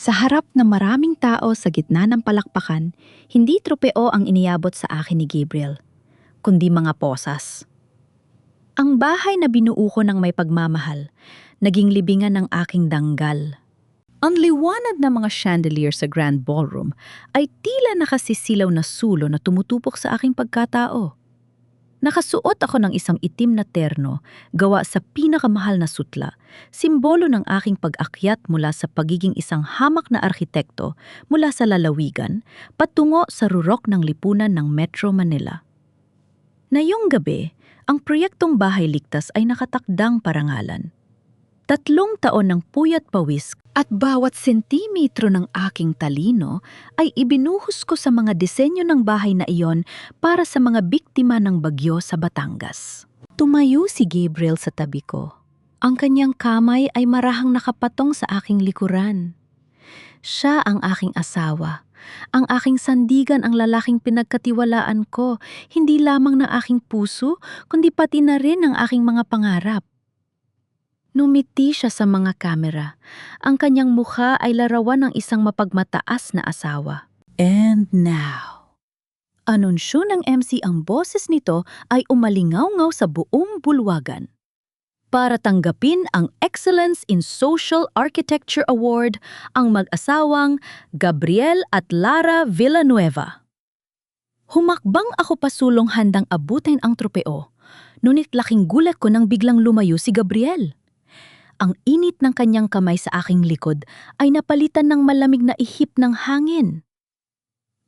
Sa harap ng maraming tao sa gitna ng palakpakan, hindi tropeo ang iniabot sa akin ni Gabriel, kundi mga posas. Ang bahay na binuo ko ng may pagmamahal, naging libingan ng aking danggal. Ang liwanag ng mga chandelier sa Grand Ballroom ay tila nakasisilaw na sulo na tumutupok sa aking pagkatao. Nakasuot ako ng isang itim na terno gawa sa pinakamahal na sutla, simbolo ng aking pag-akyat mula sa pagiging isang hamak na arkitekto mula sa lalawigan patungo sa rurok ng lipunan ng Metro Manila. Ngayong gabi, ang proyektong Bahay Ligtas ay nakatakdang parangalan. 3 taon ng puyat pawis at bawat sentimetro ng aking talino ay ibinuhos ko sa mga disenyo ng bahay na iyon para sa mga biktima ng bagyo sa Batangas. Tumayo si Gabriel sa tabi ko. Ang kanyang kamay ay marahang nakapatong sa aking likuran. Siya ang aking asawa. Ang aking sandigan, ang lalaking pinagkatiwalaan ko, hindi lamang ng aking puso, kundi pati na rin ng aking mga pangarap. Numiti siya sa mga kamera. Ang kanyang mukha ay larawan ng isang mapagmataas na asawa. And now, anunsyo ng MC ang boses nito ay umalingaw-ngaw sa buong bulwagan. Para tanggapin ang Excellence in Social Architecture Award, ang mag-asawang Gabriel at Lara Villanueva. Humakbang ako pasulong handang abutin ang tropeo, ngunit laking gulat ko nang biglang lumayo si Gabriel. Ang init ng kanyang kamay sa aking likod ay napalitan ng malamig na ihip ng hangin.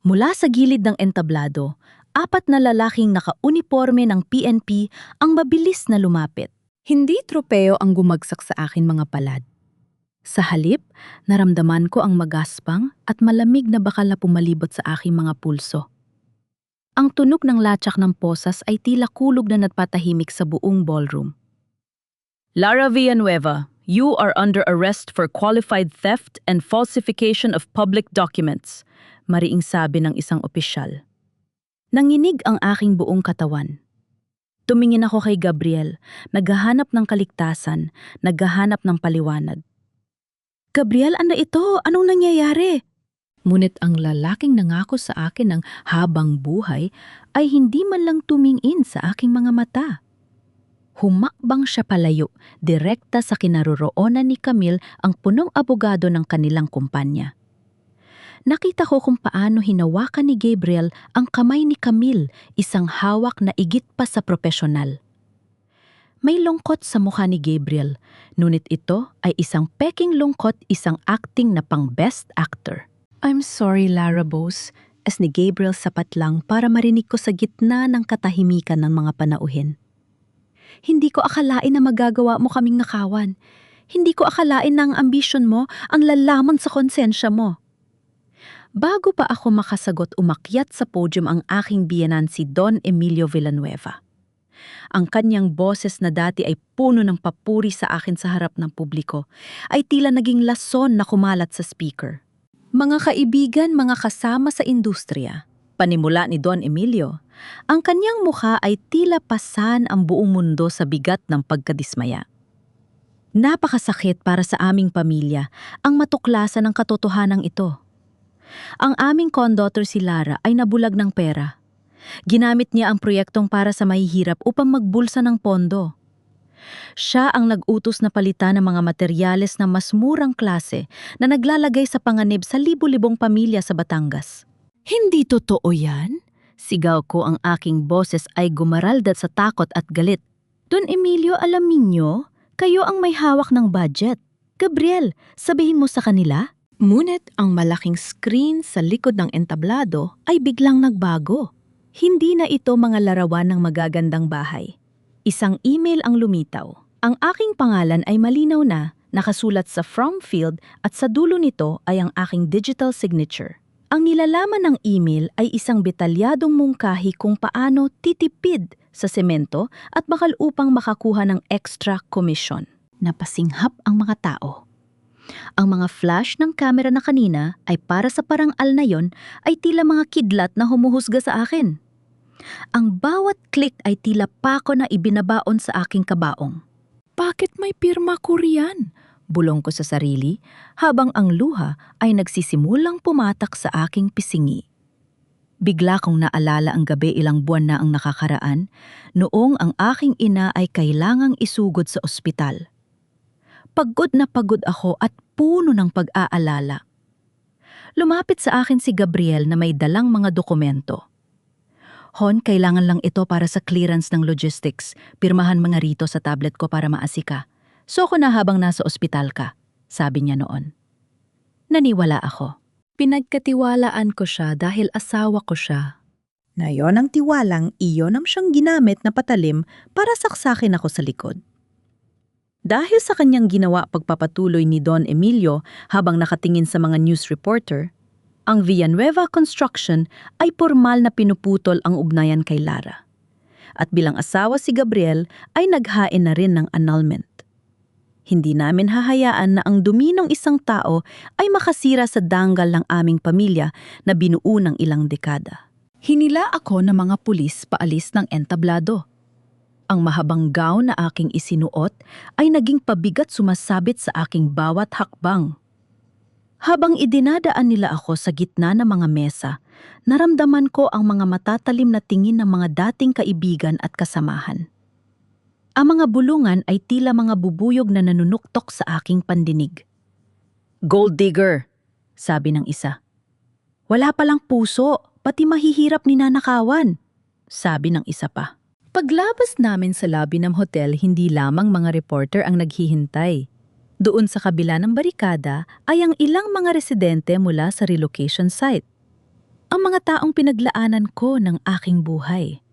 Mula sa gilid ng entablado, 4 na lalaking naka-uniforme ng PNP ang mabilis na lumapit. Hindi tropeo ang gumagsak sa akin mga palad. Sa halip, naramdaman ko ang magaspang at malamig na bakal na pumalibot sa aking mga pulso. Ang tunog ng latsak ng posas ay tila kulog na nagpatahimik sa buong ballroom. Lara Villanueva, you are under arrest for qualified theft and falsification of public documents, mariing sabi ng isang opisyal. Nanginig ang aking buong katawan. Tumingin ako kay Gabriel, naghahanap ng kaligtasan, naghahanap ng paliwanag. Gabriel, ano ito? Anong nangyayari? Ngunit ang lalaking nangako sa akin ng habang buhay ay hindi man lang tumingin sa aking mga mata. Humakbang siya palayo, direkta sa kinaroroonan ni Camille, ang punong abogado ng kanilang kumpanya. Nakita ko kung paano hinawakan ni Gabriel ang kamay ni Camille, isang hawak na igit pa sa propesyonal. May lungkot sa mukha ni Gabriel, ngunit ito ay isang peking lungkot, isang acting na pang best actor. I'm sorry, Lara Bose, as ni Gabriel sapat lang para marinig ko sa gitna ng katahimikan ng mga panauhin. Hindi ko akalain na magagawa mo kaming nakawan. Hindi ko akalain na ang ambisyon mo ang lalaman sa konsensya mo. Bago pa ako makasagot, umakyat sa podium ang aking biyenan si Don Emilio Villanueva. Ang kanyang boses na dati ay puno ng papuri sa akin sa harap ng publiko, ay tila naging lason na kumalat sa speaker. Mga kaibigan, mga kasama sa industriya, panimula ni Don Emilio, ang kanyang mukha ay tila pasan ang buong mundo sa bigat ng pagkadismaya. Napakasakit para sa aming pamilya ang matuklasan ng katotohanan ito. Ang aming condotter si Lara ay nabulag ng pera. Ginamit niya ang proyektong para sa mahihirap upang magbulsa ng pondo. Siya ang nag-utos na palitan ng mga materyales na mas murang klase na naglalagay sa panganib sa libu-libong pamilya sa Batangas. Hindi totoo yan? Sigaw ko, ang aking boses ay gumaralda sa takot at galit. Don Emilio, alam ninyo, kayo ang may hawak ng budget. Gabriel, sabihin mo sa kanila. Ngunit ang malaking screen sa likod ng entablado ay biglang nagbago. Hindi na ito mga larawan ng magagandang bahay. Isang email ang lumitaw. Ang aking pangalan ay malinaw na, nakasulat sa from field, at sa dulo nito ay ang aking digital signature. Ang nilalaman ng email ay isang detalyadong mungkahi kung paano titipid sa semento at bakal upang makakuha ng extra commission. Napasinghap ang mga tao. Ang mga flash ng kamera na kanina ay para sa parangal na yon ay tila mga kidlat na humuhusga sa akin. Ang bawat click ay tila pako na ibinabaon sa aking kabaong. Bakit may pirma ko riyan? Bulong ko sa sarili habang ang luha ay nagsisimulang pumatak sa aking pisingi. Bigla kong naalala ang gabi ilang buwan na ang nakakaraan, noong ang aking ina ay kailangang isugod sa ospital. Pagod na pagod ako at puno ng pag-aalala. Lumapit sa akin si Gabriel na may dalang mga dokumento. Hon, kailangan lang ito para sa clearance ng logistics. Pirmahan mga rito sa tablet ko para maasika. So ko na habang nasa ospital ka, sabi niya noon. Naniwala ako. Pinagkatiwalaan ko siya dahil asawa ko siya. Na yon ang tiwalang iyon ang siyang ginamit na patalim para saksakin ako sa likod. Dahil sa kanyang ginawa pagpapatuloy ni Don Emilio habang nakatingin sa mga news reporter, ang Villanueva Construction ay formal na pinuputol ang ugnayan kay Lara. At bilang asawa si Gabriel ay naghain na rin ng annulment. Hindi namin hahayaan na ang dumi ng isang tao ay makasira sa danggal ng aming pamilya na binuo ng ilang dekada. Hinila ako ng mga pulis paalis ng entablado. Ang mahabang gown na aking isinuot ay naging pabigat sumasabit sa aking bawat hakbang. Habang idinadaan nila ako sa gitna ng mga mesa, naramdaman ko ang mga matatalim na tingin ng mga dating kaibigan at kasamahan. Ang mga bulungan ay tila mga bubuyog na nanunuktok sa aking pandinig. "Gold digger," sabi ng isa. "Wala palang puso, pati mahihirap ninanakawan," sabi ng isa pa. Paglabas namin sa lobby ng hotel, hindi lamang mga reporter ang naghihintay. Doon sa kabila ng barikada ay ang ilang mga residente mula sa relocation site. Ang mga taong pinaglaanan ko ng aking buhay.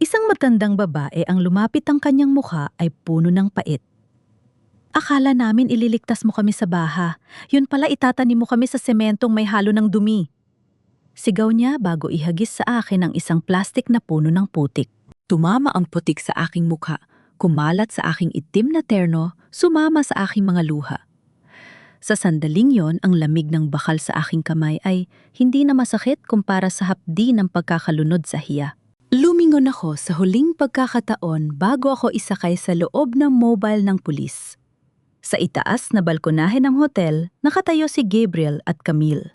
Isang matandang babae ang lumapit, ang kanyang mukha ay puno ng pait. "Akala namin ililigtas mo kami sa baha. Yun pala, itatanim mo kami sa sementong may halo ng dumi." Sigaw niya bago ihagis sa akin ang isang plastik na puno ng putik. Tumama ang putik sa aking mukha, kumalat sa aking itim na terno, sumama sa aking mga luha. Sa sandaling yon, ang lamig ng bakal sa aking kamay ay hindi na masakit kumpara sa hapdi ng pagkakalunod sa hiya. Lumingon ako sa huling pagkakataon bago ako isakay sa loob ng mobile ng pulis. Sa itaas na balkonahe ng hotel, nakatayo si Gabriel at Camille.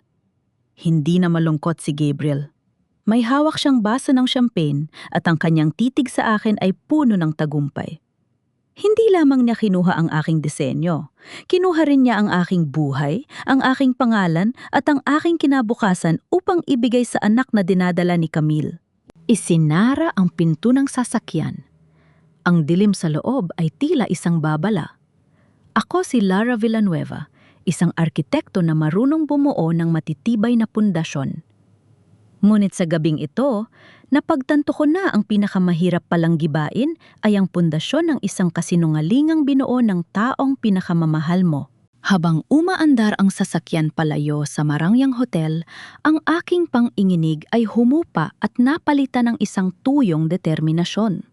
Hindi na malungkot si Gabriel. May hawak siyang baso ng champagne at ang kanyang titig sa akin ay puno ng tagumpay. Hindi lamang niya kinuha ang aking disenyo. Kinuha rin niya ang aking buhay, ang aking pangalan at ang aking kinabukasan upang ibigay sa anak na dinadala ni Camille. Isinara ang pinto ng sasakyan. Ang dilim sa loob ay tila isang babala. Ako si Lara Villanueva, isang arkitekto na marunong bumuo ng matitibay na pundasyon. Ngunit sa gabing ito, napagtanto ko na ang pinakamahirap palang gibain ay ang pundasyon ng isang kasinungalingang binuo ng taong pinakamamahal mo. Habang umaandar ang sasakyan palayo sa Marangyang Hotel, ang aking panginginig ay humupa at napalitan ng isang tuyong determinasyon.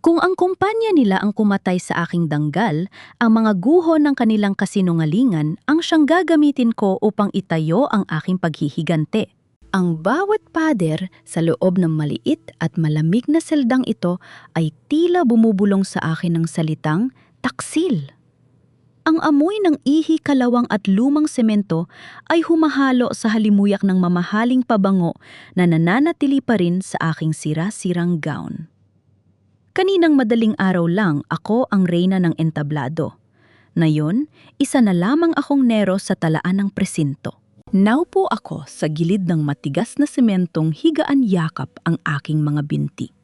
Kung ang kumpanya nila ang kumatay sa aking danggal, ang mga guho ng kanilang kasinungalingan ang siyang gagamitin ko upang itayo ang aking paghihigante. Ang bawat pader sa loob ng maliit at malamig na seldang ito ay tila bumubulong sa akin ng salitang taksil. Ang amoy ng ihi, kalawang at lumang semento ay humahalo sa halimuyak ng mamahaling pabango na nananatili pa rin sa aking sira-sirang gown. Kaninang madaling araw lang ako ang reyna ng entablado. Ngayon, isa na lamang akong nero sa talaan ng presinto. Naupo ako sa gilid ng matigas na sementong higaan yakap ang aking mga binti.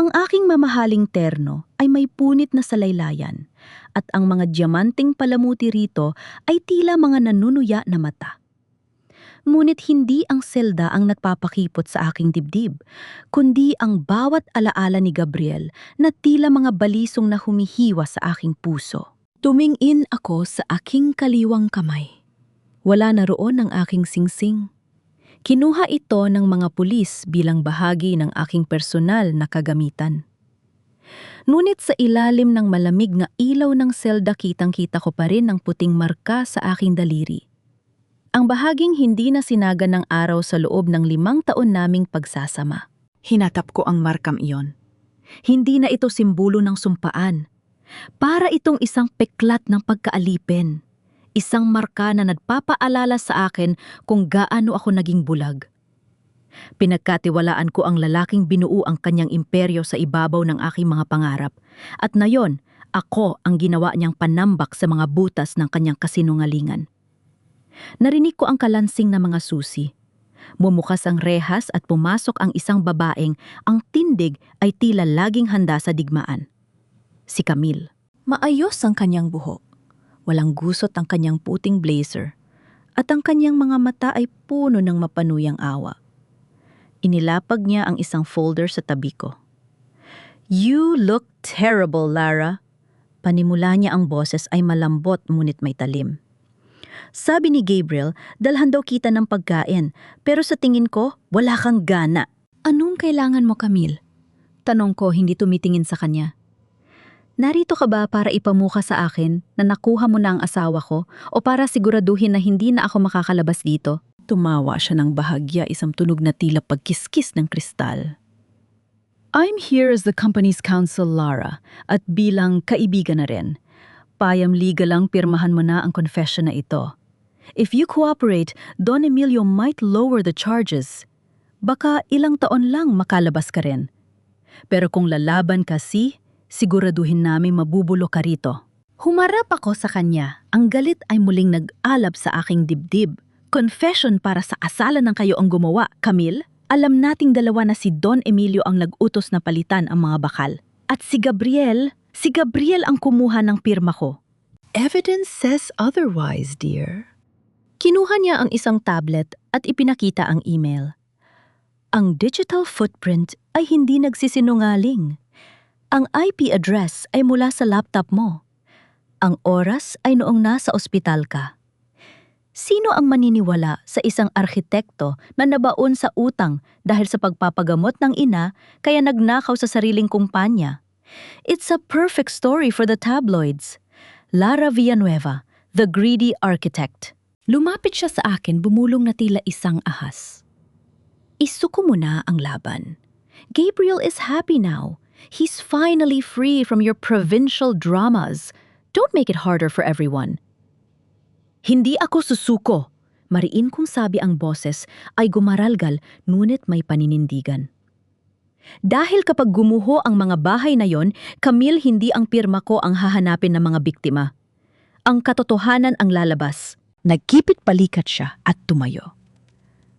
Ang aking mamahaling terno ay may punit na salaylayan at ang mga diamanting palamuti rito ay tila mga nanunuya na mata. Ngunit hindi ang selda ang nagpapakipot sa aking dibdib, kundi ang bawat alaala ni Gabriel na tila mga balisong na humihiwa sa aking puso. Tumingin ako sa aking kaliwang kamay. Wala na roon ang aking singsing. Kinuha ito ng mga pulis bilang bahagi ng aking personal na kagamitan. Ngunit sa ilalim ng malamig na ilaw ng selda, kitang-kita ko pa rin ang puting marka sa aking daliri. Ang bahaging hindi na sinaga ng araw sa loob ng 5 taon naming pagsasama. Hinatap ko ang markam iyon. Hindi na ito simbolo ng sumpaan. Para itong isang peklat ng pagkaalipin. Isang marka na nagpapaalala sa akin kung gaano ako naging bulag. Pinagkatiwalaan ko ang lalaking binuo ang kanyang imperyo sa ibabaw ng aking mga pangarap. At nayon, ako ang ginawa niyang panambak sa mga butas ng kanyang kasinungalingan. Narinig ko ang kalansing na mga susi. Bumukas ang rehas at pumasok ang isang babaeng ang tindig ay tila laging handa sa digmaan. Si Camille. Maayos ang kanyang buhok. Walang gusot ang kanyang puting blazer. At ang kanyang mga mata ay puno ng mapanuyang awa. Inilapag niya ang isang folder sa tabi ko. "You look terrible, Lara." Panimula niya ang boses ay malambot ngunit may talim. Sabi ni Gabriel, dalhan daw kita ng pagkain, pero sa tingin ko, wala kang gana. Anong kailangan mo, Camille? Tanong ko, hindi tumitingin sa kanya. Narito ka ba para ipamuka sa akin na nakuha mo na ang asawa ko o para siguraduhin na hindi na ako makakalabas dito? Tumawa siya ng bahagya, isang tunog na tila pagkiskis ng kristal. I'm here as the company's counsel, Lara, at bilang kaibigan na rin. Payam-liga lang pirmahan mo na ang confession na ito. If you cooperate, Don Emilio might lower the charges. Baka ilang taon lang makalabas ka rin. Pero kung lalaban ka siguraduhin namin mabubulo ka rito. Humarap ako sa kanya. Ang galit ay muling nag-alab sa aking dibdib. Confession para sa asalan ng kayo ang gumawa, Camille. Alam nating dalawa na si Don Emilio ang nag-utos na palitan ang mga bakal. At si Gabriel ang kumuha ng pirma ko. Evidence says otherwise, dear. Kinuha niya ang isang tablet at ipinakita ang email. Ang digital footprint ay hindi nagsisinungaling. Ang IP address ay mula sa laptop mo. Ang oras ay noong nasa ospital ka. Sino ang maniniwala sa isang arkitekto na nabaon sa utang dahil sa pagpapagamot ng ina kaya nagnakaw sa sariling kumpanya? It's a perfect story for the tabloids. Lara Villanueva, the greedy architect. Lumapit siya sa akin, bumulong na tila isang ahas. Isuko mo na ang laban. Gabriel is happy now. He's finally free from your provincial dramas. Don't make it harder for everyone. Hindi ako susuko. Mariin kong sabi ang boses ay gumaralgal ngunit may paninindigan. Dahil kapag gumuho ang mga bahay na yon, Camille, hindi ang pirma ko ang hahanapin ng mga biktima. Ang katotohanan ang lalabas. Nagkipit balikat siya at tumayo.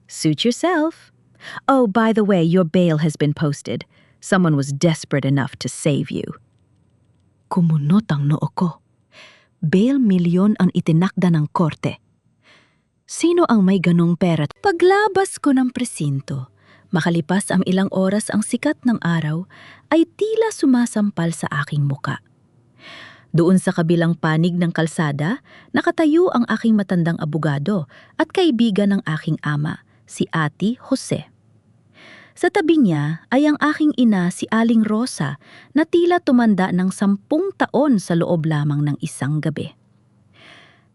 Suit yourself. Oh, by the way, your bail has been posted. Someone was desperate enough to save you. Kumunot ang noo ko. Bail milyon ang itinakda ng korte. Sino ang may ganong pera? Paglabas ko ng presinto, makalipas ang ilang oras ang sikat ng araw, ay tila sumasampal sa aking muka. Doon sa kabilang panig ng kalsada, nakatayo ang aking matandang abogado at kaibigan ng aking ama, si Ate Jose. Sa tabi niya ay ang aking ina si Aling Rosa na tila tumanda ng 10 taon sa loob lamang ng isang gabi.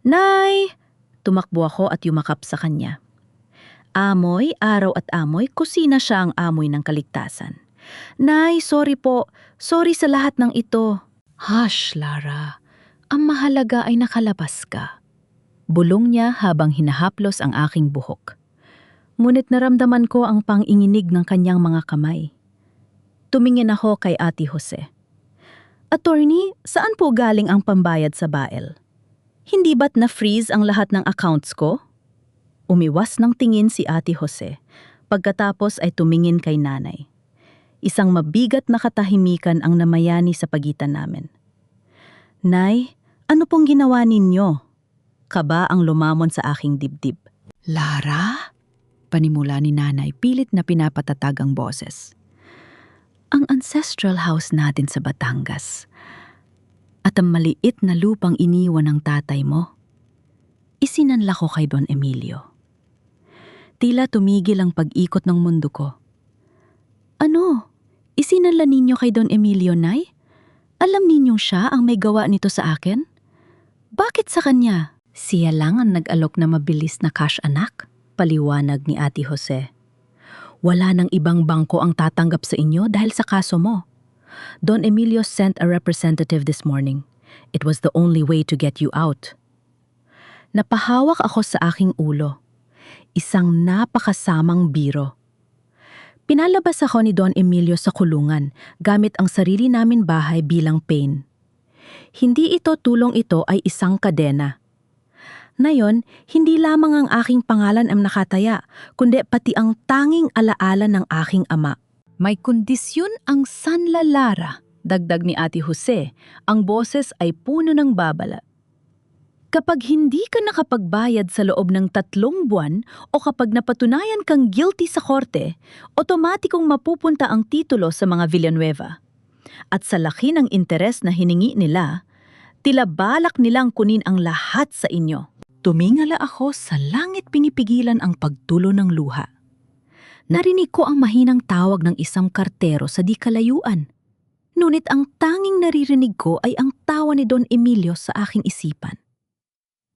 Nay! Tumakbo ako at yumakap sa kanya. Amoy, araw at amoy, kusina siya ang amoy ng kaligtasan. Nay, sorry po. Sorry sa lahat ng ito. Hush, Lara. Ang mahalaga ay nakalabas ka. Bulong niya habang hinahaplos ang aking buhok. Ngunit naramdaman ko ang panginginig ng kanyang mga kamay. Tumingin ako kay Ate Jose. Attorney, saan po galing ang pambayad sa bail? Hindi ba't na-freeze ang lahat ng accounts ko? Umiwas ng tingin si Ate Jose. Pagkatapos ay tumingin kay nanay. Isang mabigat na katahimikan ang namayani sa pagitan namin. Nay, ano pong ginawa ninyo? Kaba ang lumamon sa aking dibdib. Lara? Panimula ni nanay, pilit na pinapatatag ang boses. Ang ancestral house natin sa Batangas at ang maliit na lupang iniwan ng tatay mo, isinanla ko kay Don Emilio. Tila tumigil ang pag-ikot ng mundo ko. Ano? Isinanla ninyo kay Don Emilio, Nay? Alam ninyong siya ang may gawa nito sa akin? Bakit sa kanya? Siya lang ang nag-alok na mabilis na cash, anak. Paliwanag ni Ate Jose. Wala nang ibang bangko ang tatanggap sa inyo dahil sa kaso mo. Don Emilio sent a representative this morning. It was the only way to get you out. Napahawak ako sa aking ulo. Isang napakasamang biro. Pinalabas ako ni Don Emilio sa kulungan gamit ang sarili namin bahay bilang pain. Hindi ito tulong, ito ay isang kadena. Ngayon, hindi lamang ang aking pangalan ang nakataya, kundi pati ang tanging alaala ng aking ama. May kondisyon ang Sanla Lara, dagdag ni Ate Jose, ang boses ay puno ng babala. Kapag hindi ka nakapagbayad sa loob ng 3 buwan o kapag napatunayan kang guilty sa korte, otomatikong mapupunta ang titulo sa mga Villanueva. At sa laki ng interes na hiningi nila, tila balak nilang kunin ang lahat sa inyo. Tumingala ako sa langit, pinipigilan ang pagtulo ng luha. Narinig ko ang mahinang tawag ng isang kartero sa di kalayuan. Ngunit ang tanging naririnig ko ay ang tawa ni Don Emilio sa aking isipan.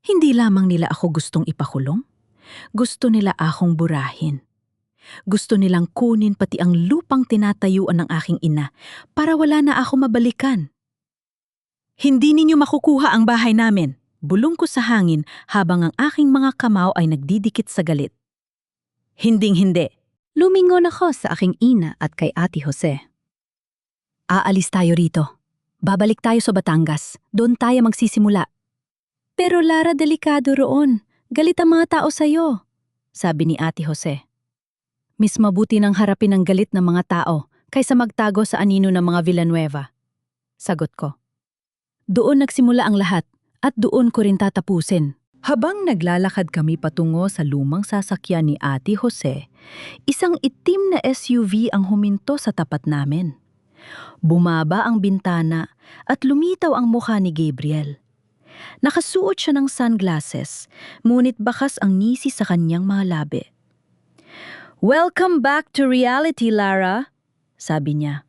Hindi lamang nila ako gustong ipakulong, gusto nila akong burahin. Gusto nilang kunin pati ang lupang tinatayuan ng aking ina para wala na ako mabalikan. Hindi ninyo makukuha ang bahay namin. Bulong ko sa hangin habang ang aking mga kamao ay nagdidikit sa galit. Hinding-hindi. Lumingon ako sa aking ina at kay Ate Jose. Aalis tayo rito. Babalik tayo sa Batangas. Doon tayo magsisimula. Pero Lara, delikado roon. Galit ang mga tao sa'yo, sabi ni Ate Jose. Mas mabuti nang harapin ang galit ng mga tao kaysa magtago sa anino ng mga Villanueva. Sagot ko. Doon nagsimula ang lahat. At doon ko rin tatapusin. Habang naglalakad kami patungo sa lumang sasakyan ni Ate Jose, isang itim na SUV ang huminto sa tapat namin. Bumaba ang bintana at lumitaw ang mukha ni Gabriel. Nakasuot siya ng sunglasses, ngunit bakas ang ngisi sa kanyang mga labi. "Welcome back to reality, Lara," sabi niya.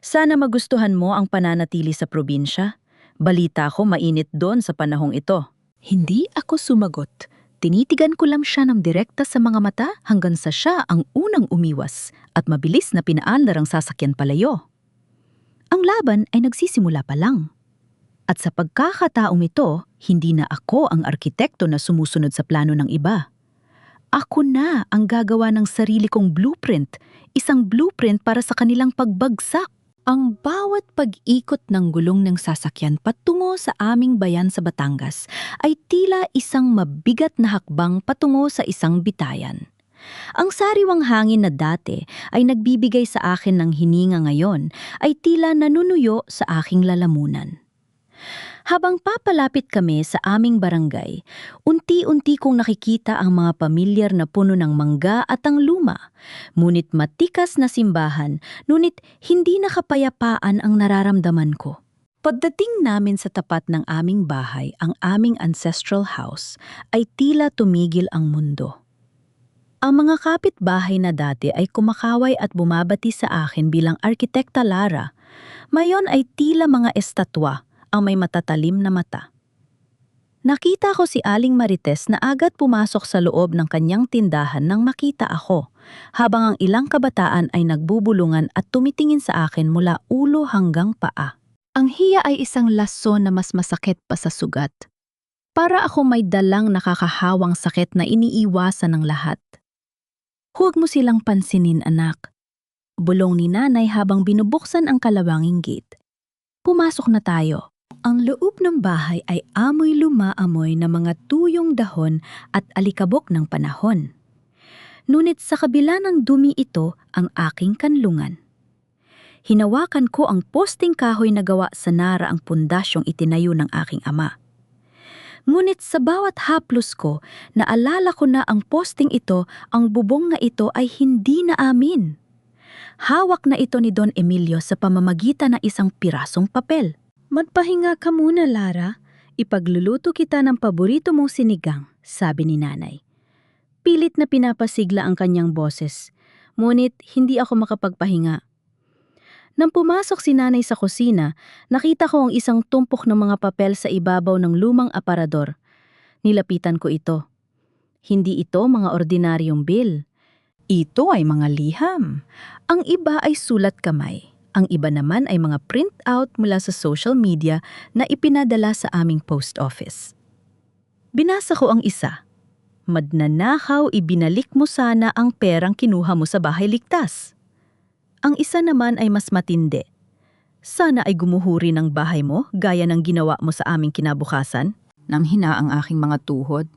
"Sana magustuhan mo ang pananatili sa probinsya. Balita ko mainit doon sa panahong ito." Hindi ako sumagot. Tinitigan ko lang siya ng direkta sa mga mata hanggang sa siya ang unang umiwas at mabilis na pinaandar ang sasakyan palayo. Ang laban ay nagsisimula pa lang. At sa pagkakataong ito, hindi na ako ang arkitekto na sumusunod sa plano ng iba. Ako na ang gagawa ng sarili kong blueprint, isang blueprint para sa kanilang pagbagsak. Ang bawat pag-ikot ng gulong ng sasakyan patungo sa aming bayan sa Batangas ay tila isang mabigat na hakbang patungo sa isang bitayan. Ang sariwang hangin na dati ay nagbibigay sa akin ng hininga ngayon ay tila nanunuyo sa aking lalamunan. Habang papalapit kami sa aming barangay, unti-unti kong nakikita ang mga pamilyar na puno ng mangga at ang luma. Ngunit matikas na simbahan, ngunit hindi nakapayapaan ang nararamdaman ko. Pagdating namin sa tapat ng aming bahay, ang aming ancestral house, ay tila tumigil ang mundo. Ang mga kapitbahay na dati ay kumakaway at bumabati sa akin bilang Arkitekta Lara. Mayon ay tila mga estatwa ang may matatalim na mata. Nakita ko si Aling Marites na agad pumasok sa loob ng kanyang tindahan nang makita ako, habang ang ilang kabataan ay nagbubulungan at tumitingin sa akin mula ulo hanggang paa. Ang hiya ay isang lason na mas masakit pa sa sugat. Para ako may dalang nakakahawang sakit na iniiwasan ng lahat. "Huwag mo silang pansinin, anak," bulong ni nanay habang binubuksan ang kalawanging gate. "Pumasok na tayo." Ang loob ng bahay ay amoy lumaamoy na mga tuyong dahon at alikabok ng panahon. Ngunit sa kabila ng dumi ito ang aking kanlungan. Hinawakan ko ang posting kahoy na gawa sa Nara ang pundasyong itinayo ng aking ama. Ngunit sa bawat haplos ko, naalala ko na ang posting ito, ang bubong na ito ay hindi na amin. Hawak na ito ni Don Emilio sa pamamagitan ng isang pirasong papel. "Magpahinga ka muna, Lara. Ipagluluto kita ng paborito mong sinigang," sabi ni nanay. Pilit na pinapasigla ang kanyang boses, ngunit hindi ako makapagpahinga. Nang pumasok si nanay sa kusina, nakita ko ang isang tumpok ng mga papel sa ibabaw ng lumang aparador. Nilapitan ko ito. Hindi ito mga ordinaryong bill. Ito ay mga liham. Ang iba ay sulat kamay. Ang iba naman ay mga print-out mula sa social media na ipinadala sa aming post office. Binasa ko ang isa. Magnanakaw, ibinalik mo sana ang perang kinuha mo sa bahay ligtas. Ang isa naman ay mas matindi. Sana ay gumuhuri ng bahay mo gaya ng ginawa mo sa aming kinabukasan. Nanghina ang aking mga tuhod.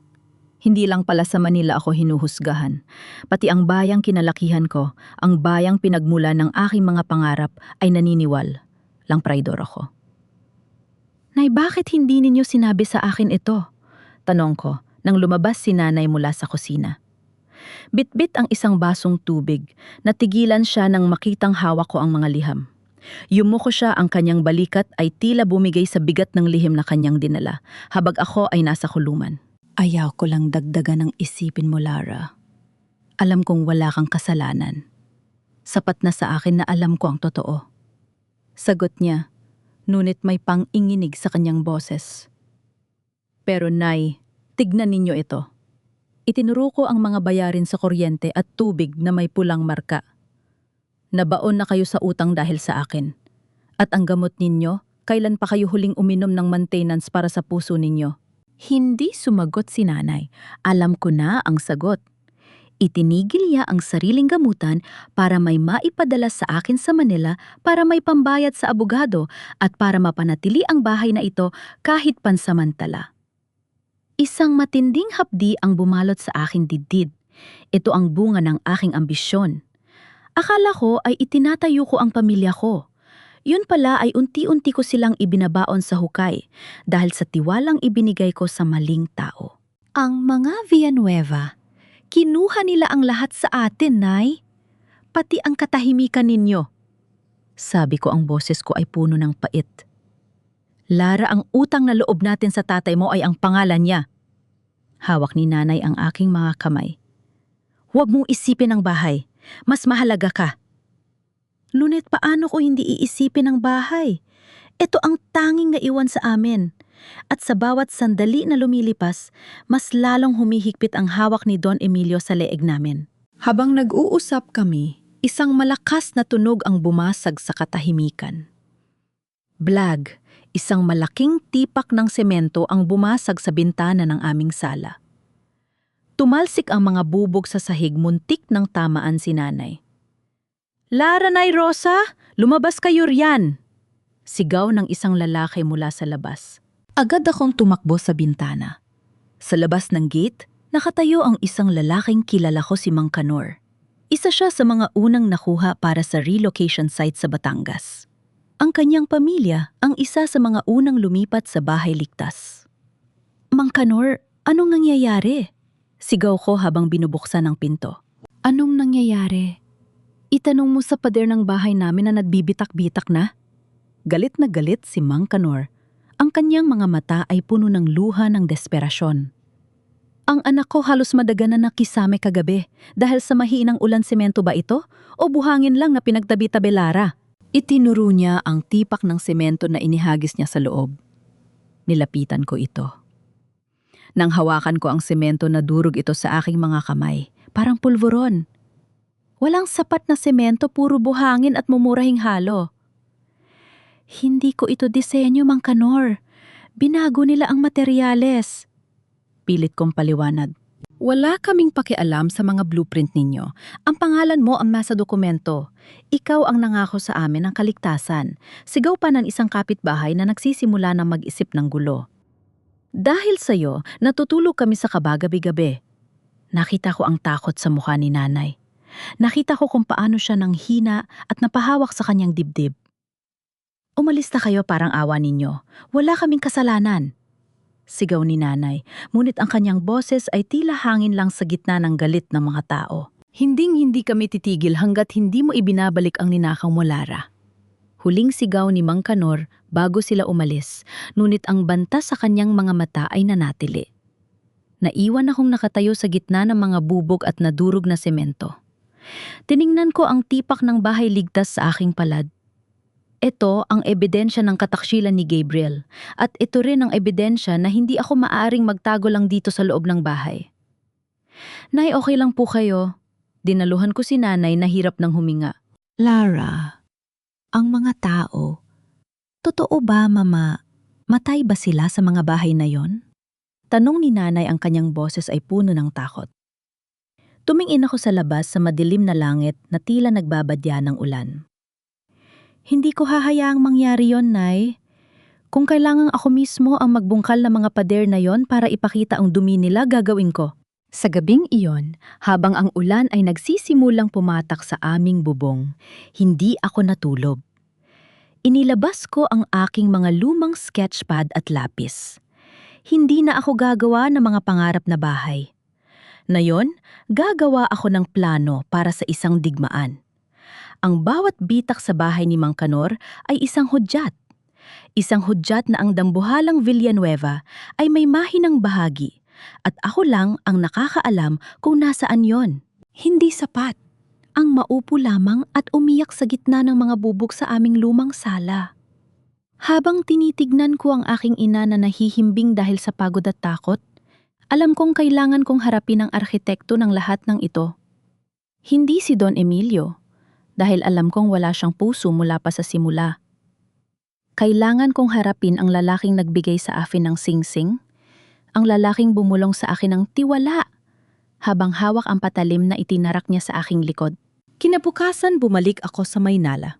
Hindi lang pala sa Manila ako hinuhusgahan. Pati ang bayang kinalakihan ko, ang bayang pinagmula ng aking mga pangarap ay naniniwal. Lang praidor ako. Nay, bakit hindi ninyo sinabi sa akin ito? Tanong ko nang lumabas si nanay mula sa kusina. Bitbit ang isang basong tubig. Natigilan siya nang makitang hawak ko ang mga liham. Yumuko siya, ang kanyang balikat ay tila bumigay sa bigat ng lihim na kanyang dinala, habang ako ay nasa kulungan. Ayaw ko lang dagdagan ng isipin mo, Lara. Alam kong wala kang kasalanan. Sapat na sa akin na alam ko ang totoo. Sagot niya, ngunit may pang-inginig sa kanyang boses. Pero Nay, tignan ninyo ito. Itinuro ko ang mga bayarin sa kuryente at tubig na may pulang marka. Nabaon na kayo sa utang dahil sa akin. At ang gamot ninyo, kailan pa kayo huling uminom ng maintenance para sa puso ninyo? Hindi sumagot si nanay. Alam ko na ang sagot. Itinigil niya ang sariling gamutan para may maipadala sa akin sa Manila para may pambayad sa abogado at para mapanatili ang bahay na ito kahit pansamantala. Isang matinding hapdi ang bumalot sa aking dibdib. Ito ang bunga ng aking ambisyon. Akala ko ay itinatayo ko ang pamilya ko. Yun pala ay unti-unti ko silang ibinabaon sa hukay dahil sa tiwalang ibinigay ko sa maling tao. Ang mga Villanueva, kinuha nila ang lahat sa atin, Nay. Pati ang katahimikan ninyo. Sabi ko, ang boses ko ay puno ng pait. Lara, ang utang na loob natin sa tatay mo ay ang pangalan niya. Hawak ni nanay ang aking mga kamay. Huwag mong isipin ang bahay. Mas mahalaga ka. Ngunit paano ko hindi iisipin ang bahay? Ito ang tanging naiwan sa amin. At sa bawat sandali na lumilipas, mas lalong humihigpit ang hawak ni Don Emilio sa leeg namin. Habang nag-uusap kami, isang malakas na tunog ang bumasag sa katahimikan. Blag, isang malaking tipak ng semento ang bumasag sa bintana ng aming sala. Tumalsik ang mga bubog sa sahig, muntik ng tamaan si nanay. Lara, Nay Rosa, lumabas kayo riyan! Sigaw ng isang lalaki mula sa labas. Agad akong tumakbo sa bintana. Sa labas ng gate, nakatayo ang isang lalaking kilala ko, si Mang Kanor. Isa siya sa mga unang nakuha para sa relocation site sa Batangas. Ang kanyang pamilya ang isa sa mga unang lumipat sa bahay ligtas. Mang Kanor, anong nangyayari? Sigaw ko habang binubuksan ang pinto. Anong nangyayari? Itanong mo sa pader ng bahay namin na nagbibitak-bitak na. Galit na galit si Mang Kanor. Ang kanyang mga mata ay puno ng luha ng desperasyon. Ang anak ko halos madaga na nakisame kagabi dahil sa mahinang ulan. Semento ba ito o buhangin lang na pinagtabi-tabi, Lara? Itinuro niya ang tipak ng semento na inihagis niya sa loob. Nilapitan ko ito. Nang hawakan ko ang semento, nadurog ito sa aking mga kamay, parang pulburon. Walang sapat na semento, puro buhangin at mumurahing halo. Hindi ko ito disenyo, Mang Kanor. Binago nila ang materyales. Pilit kong paliwanag. Wala kaming pakialam sa mga blueprint ninyo. Ang pangalan mo ang nasa dokumento. Ikaw ang nangako sa amin ng kaligtasan. Sigaw pa ng isang kapitbahay na nagsisimula ng mag-isip ng gulo. Dahil sa'yo, natutulog kami sa kabagabi-gabi. Nakita ko ang takot sa mukha ni nanay. Nakita ko kung paano siya nang hina at napahawak sa kanyang dibdib. Umalis na kayo, parang awa ninyo. Wala kaming kasalanan. Sigaw ni nanay, ngunit ang kanyang boses ay tila hangin lang sa gitna ng galit ng mga tao. Hinding-hindi kami titigil hanggat hindi mo ibinabalik ang ninakaw mo, Lara. Huling sigaw ni Mang Kanor bago sila umalis, ngunit ang banta sa kanyang mga mata ay nanatili. Naiwan akong nakatayo sa gitna ng mga bubog at nadurog na semento. Tiningnan ko ang tipak ng bahay ligtas sa aking palad. Ito ang ebidensya ng kataksilan ni Gabriel, at ito rin ang ebidensya na hindi ako maaaring magtago lang dito sa loob ng bahay. Nay, okay lang po kayo? Dinaluhan ko si nanay na hirap ng huminga. Lara, Ang mga tao, totoo ba, Mama? Matay ba sila sa mga bahay na yon? Tanong ni nanay, ang kanyang boses ay puno ng takot. Tumingin ako sa labas sa madilim na langit na tila nagbabadya ng ulan. Hindi ko hahayaang mangyari yon, Nay. Kung kailangang ako mismo ang magbungkal ng mga pader na yon para ipakita ang dumi nila, gagawin ko. Sa gabing iyon, habang ang ulan ay nagsisimulang pumatak sa aming bubong, hindi ako natulog. Inilabas ko ang aking mga lumang sketchpad at lapis. Hindi na ako gagawa ng mga pangarap na bahay. Ngayon, gagawa ako ng plano para sa isang digmaan. Ang bawat bitak sa bahay ni Mang Kanor ay isang hudyat. Isang hudyat na ang dambuhalang Villanueva ay may mahinang bahagi at ako lang ang nakakaalam kung nasaan yon. Hindi sapat ang maupo lamang at umiyak sa gitna ng mga bubog sa aming lumang sala. Habang tinitignan ko ang aking ina na nahihimbing dahil sa pagod at takot, alam kong kailangan kong harapin ang arkitekto ng lahat ng ito. Hindi si Don Emilio, dahil alam kong wala siyang puso mula pa sa simula. Kailangan kong harapin ang lalaking nagbigay sa akin ng singsing, ang lalaking bumulong sa akin ng tiwala, habang hawak ang patalim na itinarak niya sa aking likod. Kinabukasan bumalik ako sa Maynala.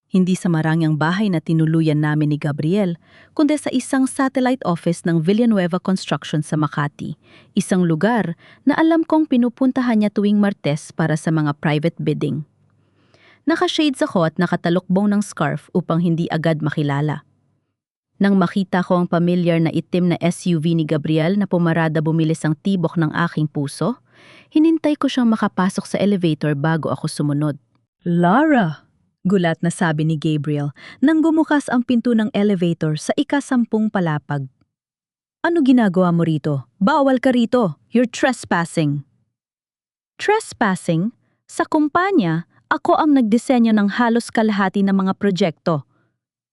Hindi sa marangyang bahay na tinuluyan namin ni Gabriel, kundi sa isang satellite office ng Villanueva Construction sa Makati, isang lugar na alam kong pinupuntahan niya tuwing Martes para sa mga private bidding. Naka-shades ako at nakatalukbong ng scarf upang hindi agad makilala. Nang makita ko ang pamilyar na itim na SUV ni Gabriel na pumarada bumilis ang tibok ng aking puso, hinintay ko siyang makapasok sa elevator bago ako sumunod. Lara! Gulat na sabi ni Gabriel nang bumukas ang pinto ng elevator sa ika-10 palapag. Ano ginagawa mo rito? Bawal ka rito! You're trespassing! Trespassing? Sa kumpanya, ako ang nagdisenyo ng halos kalahati ng mga proyekto.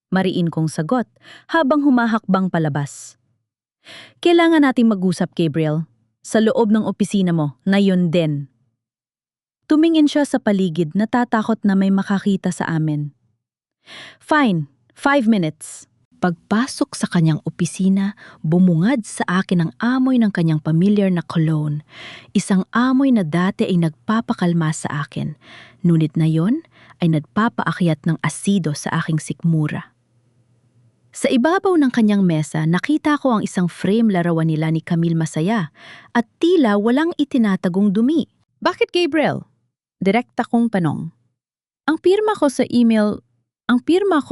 Mariin kong sagot habang humahakbang palabas. Kailangan nating mag-usap, Gabriel. Sa loob ng opisina mo, na yun din. Tumingin siya sa paligid, natatakot na may makakita sa amin. Fine, 5 minutes. Pagpasok sa kanyang opisina, bumungad sa akin ang amoy ng kanyang familiar na cologne. Isang amoy na dati ay nagpapakalma sa akin, ngunit na yon ay nagpapaakyat ng asido sa aking sikmura. Sa ibabaw ng kanyang mesa, nakita ko ang isang frame larawan nila ni Camille Masaya at tila walang itinatagong dumi. Bakit, Gabriel? Direkta kong tanong. Ang pirma ko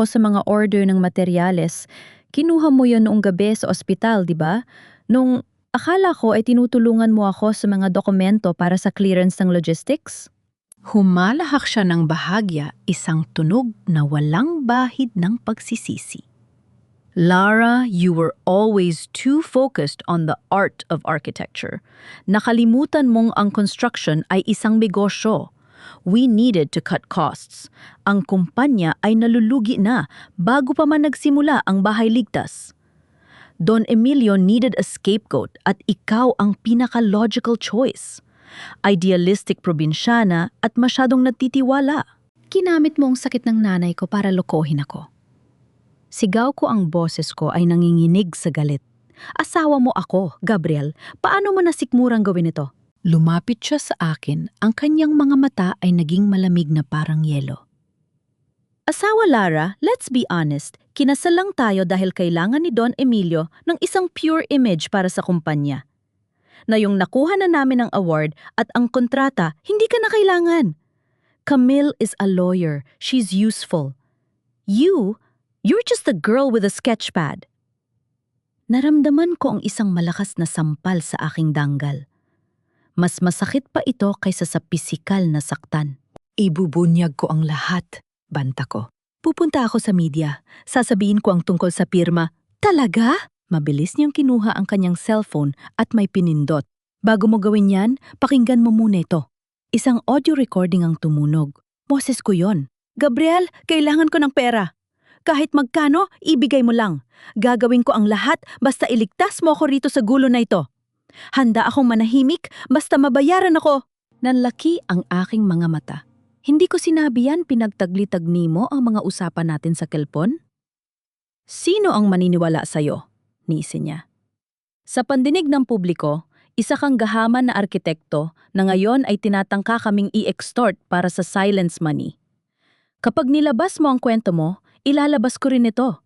sa mga order ng materyales, kinuha mo yon noong gabi sa ospital, di ba? Nung akala ko ay tinutulungan mo ako sa mga dokumento para sa clearance ng logistics? Humalahak siya ng bahagya, isang tunog na walang bahid ng pagsisisi. Lara, you were always too focused on the art of architecture. Nakalimutan mong ang construction ay isang negosyo. We needed to cut costs. Ang kumpanya ay nalulugi na bago pa man nagsimula ang bahay ligtas. Don Emilio needed a scapegoat at ikaw ang pinaka-logical choice. Idealistic probinsyana at masyadong nagtitiwala. Kinamit mo ang sakit ng nanay ko para lokohin ako. Sigaw ko, ang boses ko ay nanginginig sa galit. Asawa mo ako, Gabriel. Paano mo nasikmurang gawin ito? Lumapit siya sa akin, ang kanyang mga mata ay naging malamig na parang yelo. Asawa Lara, let's be honest, kinasal lang tayo dahil kailangan ni Don Emilio ng isang pure image para sa kumpanya. Na yung nakuha na namin ang award at ang kontrata, hindi ka na kailangan. Camille is a lawyer, she's useful. You're just a girl with a sketchpad. Naramdaman ko ang isang malakas na sampal sa aking danggal. Mas masakit pa ito kaysa sa pisikal na saktan. Ibubunyag ko ang lahat, banta ko. Pupunta ako sa media. Sasabihin ko ang tungkol sa pirma. Talaga? Mabilis niyang kinuha ang kanyang cellphone at may pinindot. Bago mo gawin yan, pakinggan mo muna ito. Isang audio recording ang tumunog. Boses ko yon. Gabriel, kailangan ko ng pera. Kahit magkano, ibigay mo lang. Gagawin ko ang lahat basta iligtas mo ako rito sa gulo na ito. Handa akong manahimik basta mabayaran ako. Nanlaki ang aking mga mata. Hindi ko sinabi yan pinagtagli-tagni mo ang mga usapan natin sa kelpon? Sino ang maniniwala sa'yo? Nisi niya. Sa pandinig ng publiko, isa kang gahaman na arkitekto na ngayon ay tinatangka kaming i-extort para sa silence money. Kapag nilabas mo ang kwento mo, ilalabas ko rin ito.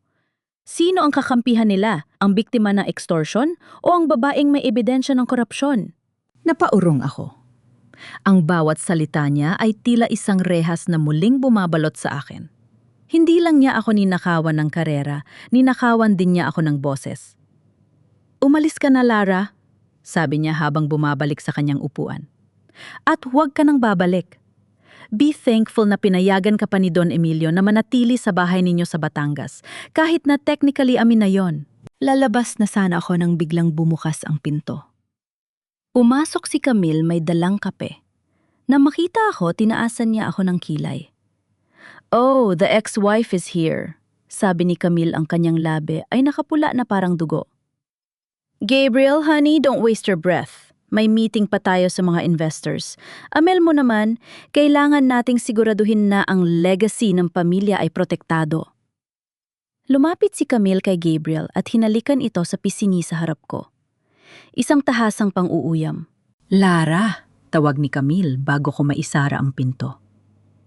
Sino ang kakampihan nila? Ang biktima ng extortion o ang babaeng may ebidensya ng korupsyon? Napaurong ako. Ang bawat salita niya ay tila isang rehas na muling bumabalot sa akin. Hindi lang niya ako ninakawan ng karera, ninakawan din niya ako ng boses. Umalis ka na, Lara, sabi niya habang bumabalik sa kanyang upuan. At huwag ka nang babalik. Be thankful na pinayagan ka pa ni Don Emilio na manatili sa bahay ninyo sa Batangas, kahit na technically amin na yon. Lalabas na sana ako nang biglang bumukas ang pinto. Pumasok si Camille may dalang kape. Na makita ako, tinaasan niya ako ng kilay. Oh, the ex-wife is here. Sabi ni Camille, ang kanyang labi ay nakapula na parang dugo. Gabriel, honey, don't waste your breath. May meeting pa tayo sa mga investors. Amel mo naman, kailangan nating siguraduhin na ang legacy ng pamilya ay protektado. Lumapit si Camille kay Gabriel at hinalikan ito sa pisngi sa harap ko. Isang tahasang pang-uuyam. Lara, tawag ni Camille bago ko maisara ang pinto.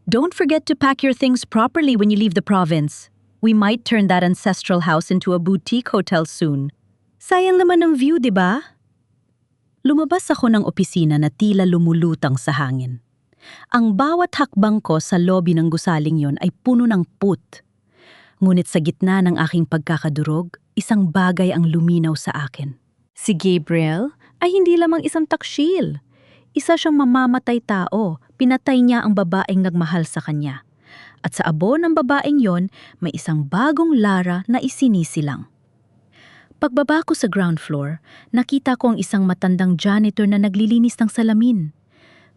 Don't forget to pack your things properly when you leave the province. We might turn that ancestral house into a boutique hotel soon. Sayang naman ang view, di ba? Lumabas ako ng opisina na tila lumulutang sa hangin. Ang bawat hakbang ko sa lobby ng gusaling yon ay puno ng put. Ngunit sa gitna ng aking pagkakadurog, isang bagay ang luminaw sa akin. Si Gabriel ay hindi lamang isang taksil. Isa siyang mamamatay tao, pinatay niya ang babaeng nagmahal sa kanya. At sa abo ng babaeng yon, may isang bagong Lara na isinisilang. Pagbaba ko sa ground floor, nakita ko ang isang matandang janitor na naglilinis ng salamin.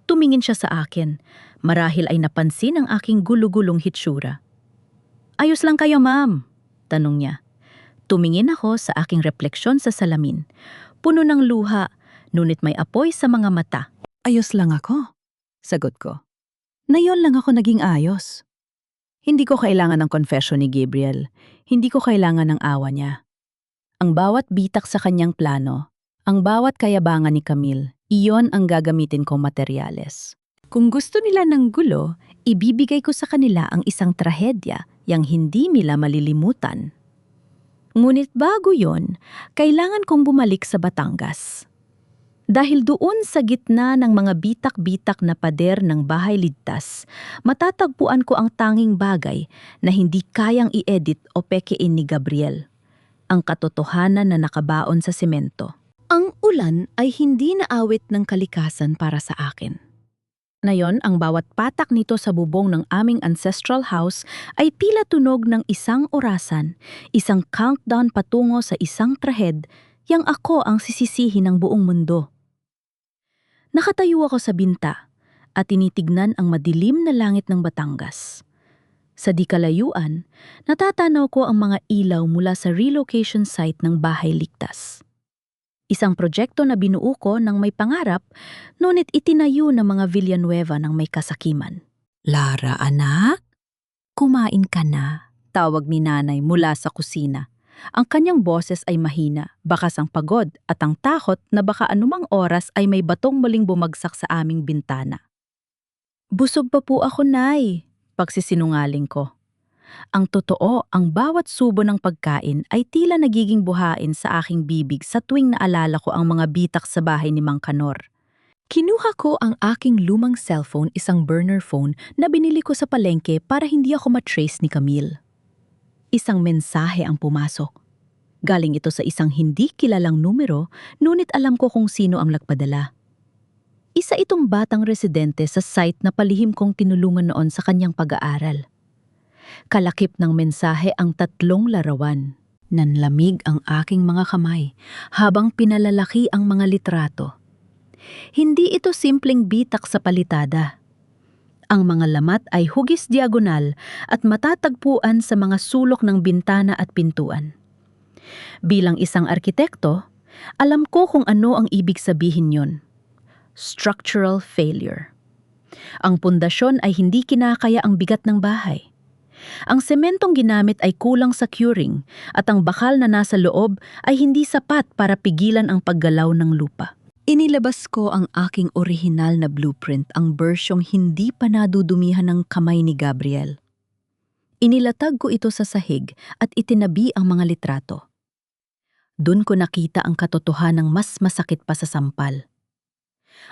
Tumingin siya sa akin. Marahil ay napansin ang aking gulugulong hitsura. Ayos lang kayo, ma'am? Tanong niya. Tumingin ako sa aking refleksyon sa salamin. Puno ng luha, ngunit may apoy sa mga mata. Ayos lang ako, sagot ko. Nayon lang ako naging ayos. Hindi ko kailangan ng confession ni Gabriel. Hindi ko kailangan ng awa niya. Ang bawat bitak sa kanyang plano, ang bawat kayabangan ni Camille, iyon ang gagamitin kong materyales. Kung gusto nila ng gulo, ibibigay ko sa kanila ang isang trahedya yang hindi nila malilimutan. Ngunit bago yon, kailangan kong bumalik sa Batangas. Dahil doon sa gitna ng mga bitak-bitak na pader ng bahay ligtas, matatagpuan ko ang tanging bagay na hindi kayang i-edit o pekein ni Gabriel. Ang katotohanan na nakabaon sa semento. Ang ulan ay hindi naawit ng kalikasan para sa akin. Ngayon, ang bawat patak nito sa bubong ng aming ancestral house ay tila tunog ng isang orasan, isang countdown patungo sa isang trahed, yang ako ang sisisihin ng buong mundo. Nakatayo ako sa binta at tinitignan ang madilim na langit ng Batangas. Sa di kalayuan, natatanaw ko ang mga ilaw mula sa relocation site ng Bahay Ligtas. Isang proyekto na binuo ko ng may pangarap, ngunit itinayo ng mga Villanueva ng may kasakiman. Lara, anak? Kumain ka na, tawag ni nanay mula sa kusina. Ang kanyang boses ay mahina, bakas ang pagod at ang takot na baka anumang oras ay may batong muling bumagsak sa aming bintana. Busog pa po ako, nay, pagsisinungaling ko. Ang totoo, ang bawat subo ng pagkain ay tila nagiging buhain sa aking bibig sa tuwing naalala ko ang mga bitak sa bahay ni Mang Kanor. Kinuha ko ang aking lumang cellphone, isang burner phone na binili ko sa palengke para hindi ako matrace ni Camille. Isang mensahe ang pumasok. Galing ito sa isang hindi kilalang numero, ngunit alam ko kung sino ang nagpadala. Isa itong batang residente sa site na palihim kong tinulungan noon sa kanyang pag-aaral. Kalakip ng mensahe ang 3 larawan. Nanlamig ang aking mga kamay habang pinalalaki ang mga litrato. Hindi ito simpleng bitak sa palitada. Ang mga lamat ay hugis diagonal at matatagpuan sa mga sulok ng bintana at pintuan. Bilang isang arkitekto, alam ko kung ano ang ibig sabihin yon. Structural failure. Ang pundasyon ay hindi kinakaya ang bigat ng bahay. Ang sementong ginamit ay kulang sa curing at ang bakal na nasa loob ay hindi sapat para pigilan ang paggalaw ng lupa. Inilabas ko ang aking orihinal na blueprint, ang bersyong hindi pa nadudumihan ng kamay ni Gabriel. Inilatag ko ito sa sahig at itinabi ang mga litrato. Doon ko nakita ang katotohanang mas masakit pa sa sampal.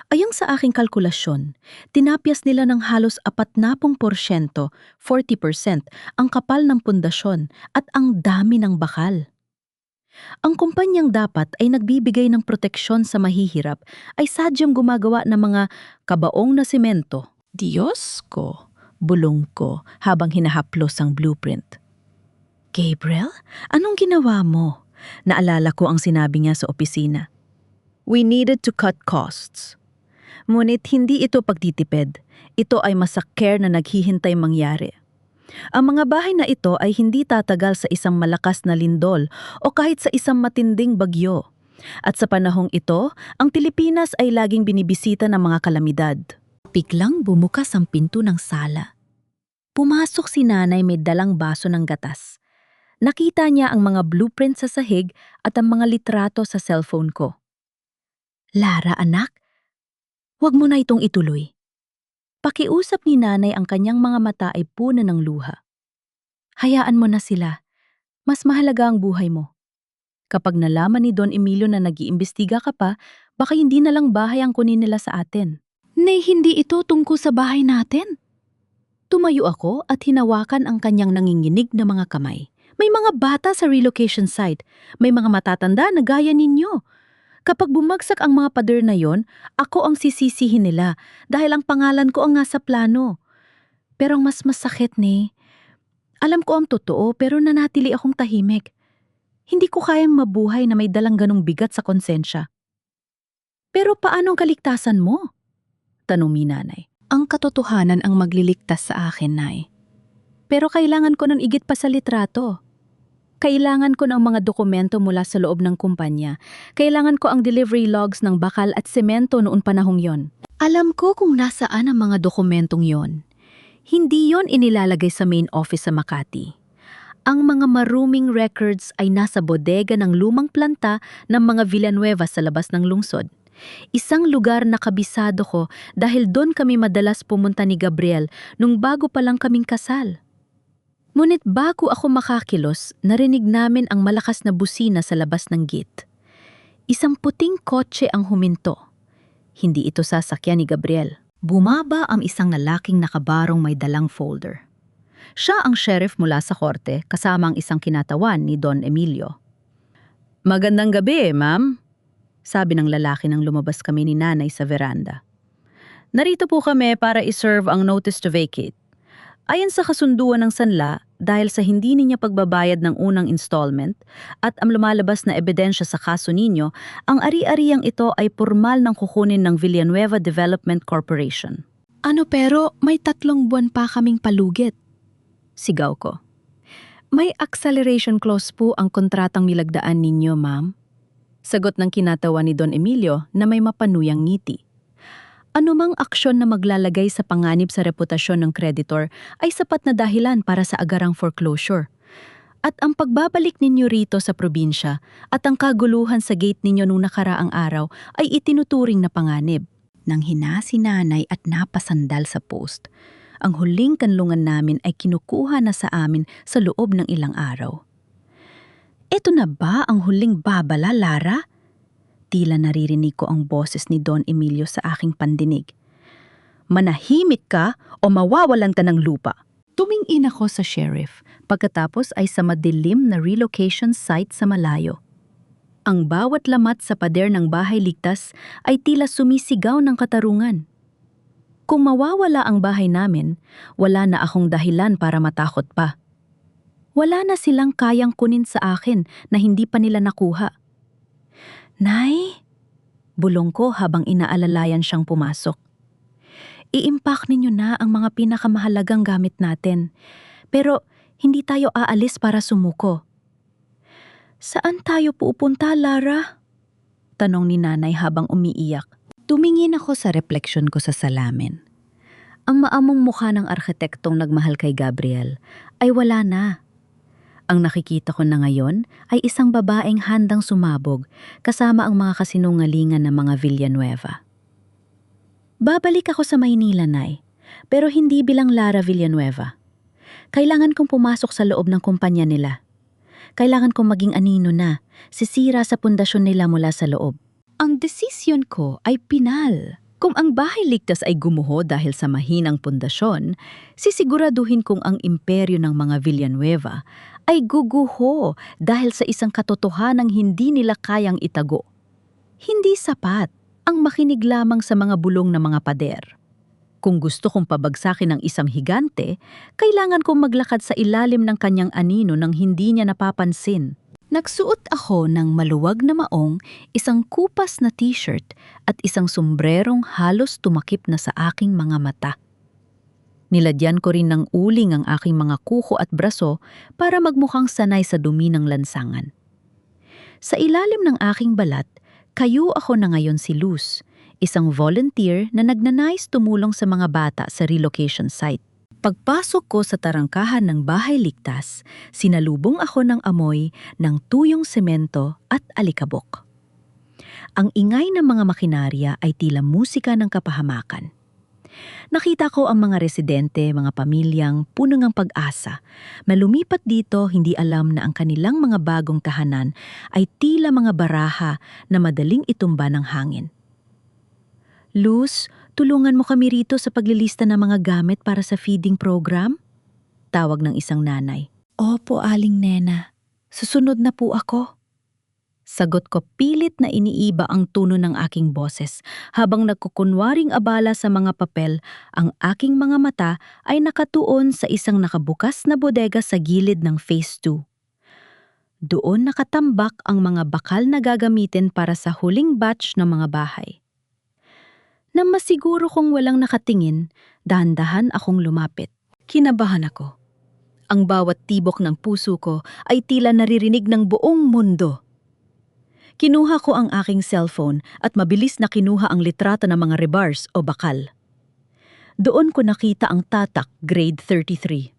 Ayang sa aking kalkulasyon, tinapyas nila ng halos 40%, 40% ang kapal ng pundasyon at ang dami ng bakal. Ang kumpanyang dapat ay nagbibigay ng proteksyon sa mahihirap ay sadyang gumagawa ng mga kabaong na semento. Diyos ko, bulong ko habang hinahaplos ang blueprint. Gabriel, anong ginawa mo? Naalala ko ang sinabi niya sa opisina. We needed to cut costs. Ngunit hindi ito pagtitipid. Ito ay masakher na naghihintay mangyari. Ang mga bahay na ito ay hindi tatagal sa isang malakas na lindol o kahit sa isang matinding bagyo. At sa panahong ito, ang Pilipinas ay laging binibisita ng mga kalamidad. Biglang bumukas ang pinto ng sala. Pumasok si nanay may dalang baso ng gatas. Nakita niya ang mga blueprint sa sahig at ang mga litrato sa cellphone ko. Lara, anak, huwag mo na itong ituloy. Pakiusap ni nanay, ang kanyang mga mata ay puno ng luha. Hayaan mo na sila. Mas mahalaga ang buhay mo. Kapag nalaman ni Don Emilio na nag-iimbestiga ka pa, baka hindi na lang bahay ang kunin nila sa atin. Nay, hindi ito tungkol sa bahay natin. Tumayo ako at hinawakan ang kanyang nanginginig na mga kamay. May mga bata sa relocation site. May mga matatanda na gaya ninyo. Kapag bumagsak ang mga pader na yon, ako ang sisisihin nila dahil ang pangalan ko ang nasa plano. Pero ang mas masakit ni, alam ko ang totoo pero nanatili akong tahimik. Hindi ko kayang mabuhay na may dalang ganong bigat sa konsensya. Pero paano ang kaligtasan mo? Tanong ni nanay. Ang katotohanan ang magliligtas sa akin, nay. Pero kailangan ko ng igit pa sa litrato. Kailangan ko ng mga dokumento mula sa loob ng kumpanya. Kailangan ko ang delivery logs ng bakal at semento noon panahong yon. Alam ko kung nasaan ang mga dokumentong yon. Hindi yon inilalagay sa main office sa Makati. Ang mga maruming records ay nasa bodega ng lumang planta ng mga Villanueva sa labas ng lungsod. Isang lugar na kabisado ko dahil doon kami madalas pumunta ni Gabriel nung bago pa lang kaming kasal. Ngunit bago ako makakilos, narinig namin ang malakas na busina sa labas ng gate. Isang puting kotse ang huminto. Hindi ito sasakyan ni Gabriel. Bumaba ang isang lalaking nakabarong may dalang folder. Siya ang sheriff mula sa korte kasama ang isang kinatawan ni Don Emilio. Magandang gabi, ma'am, sabi ng lalaki nang lumabas kami ni nanay sa veranda. Narito po kami para iserve ang notice to vacate. Ayon sa kasunduan ng sanla, dahil sa hindi niya pagbabayad ng unang installment at ang lumalabas na ebidensya sa kaso ninyo, ang ari-ariang ito ay pormal ng kukunin ng Villanueva Development Corporation. Ano pero may 3 buwan pa kaming palugit? Sigaw ko. May acceleration clause po ang kontratang nilagdaan ninyo, ma'am. Sagot ng kinatawa ni Don Emilio na may mapanuyang ngiti. Anumang aksyon na maglalagay sa panganib sa reputasyon ng kreditor ay sapat na dahilan para sa agarang foreclosure. At ang pagbabalik ninyo rito sa probinsya at ang kaguluhan sa gate ninyo nung nakaraang araw ay itinuturing na panganib. Nang hina si nanay at napasandal sa post, ang huling kanlungan namin ay kinukuha na sa amin sa loob ng ilang araw. Eto na ba ang huling babala, Lara? Tila naririnig ko ang boses ni Don Emilio sa aking pandinig. Manahimik ka o mawawalan ka ng lupa. Tumingin ako sa sheriff, pagkatapos ay sa madilim na relocation site sa malayo. Ang bawat lamat sa pader ng bahay ligtas ay tila sumisigaw ng katarungan. Kung mawawala ang bahay namin, wala na akong dahilan para matakot pa. Wala na silang kayang kunin sa akin na hindi pa nila nakuha. Nay, bulong ko habang inaalalayan siyang pumasok. I-impact ninyo na ang mga pinakamahalagang gamit natin, pero hindi tayo aalis para sumuko. Saan tayo pupunta, Lara? Tanong ni nanay habang umiiyak. Tumingin ako sa refleksyon ko sa salamin. Ang maamong mukha ng arkitektong nagmahal kay Gabriel ay wala na. Ang nakikita ko na ngayon ay isang babaeng handang sumabog kasama ang mga kasinungalingan ng mga Villanueva. Babalik ako sa Maynila, Nay, pero hindi bilang Lara Villanueva. Kailangan kong pumasok sa loob ng kumpanya nila. Kailangan kong maging anino na, sisira sa pundasyon nila mula sa loob. Ang desisyon ko ay pinal. Kung ang bahay ligtas ay gumuho dahil sa mahinang pundasyon, sisiguraduhin kong ang imperyo ng mga Villanueva ay guguho dahil sa isang katotohanang hindi nila kayang itago. Hindi sapat ang makinig lamang sa mga bulong ng mga pader. Kung gusto kong pabagsakin ng isang higante, kailangan kong maglakad sa ilalim ng kanyang anino nang hindi niya napapansin. Nagsuot ako ng maluwag na maong, isang kupas na t-shirt at isang sombrerong halos tumakip na sa aking mga mata. Nilagyan ko rin ng uling ang aking mga kuko at braso para magmukhang sanay sa dumi ng lansangan. Sa ilalim ng aking balat, kayo ako na ngayon si Luz, isang volunteer na nagnanais tumulong sa mga bata sa relocation site. Pagpasok ko sa tarangkahan ng bahay ligtas, sinalubong ako ng amoy ng tuyong semento at alikabok. Ang ingay ng mga makinarya ay tila musika ng kapahamakan. Nakita ko ang mga residente, mga pamilyang puno ng pag-asa, na lumipat dito hindi alam na ang kanilang mga bagong tahanan ay tila mga baraha na madaling itumba ng hangin. Luz, tulungan mo kami rito sa paglilista ng mga gamit para sa feeding program? Tawag ng isang nanay. Opo, Aling Nena. Susunod na po ako. Sagot ko pilit na iniiba ang tono ng aking boses habang nagkukunwaring abala sa mga papel, ang aking mga mata ay nakatuon sa isang nakabukas na bodega sa gilid ng Phase 2. Doon nakatambak ang mga bakal na gagamitin para sa huling batch ng mga bahay. Nang masiguro kong walang nakatingin, dahan-dahan akong lumapit. Kinabahan ako. Ang bawat tibok ng puso ko ay tila naririnig ng buong mundo. Kinuha ko ang aking cellphone at mabilis na kinuha ang litrato ng mga rebars o bakal. Doon ko nakita ang tatak grade 33.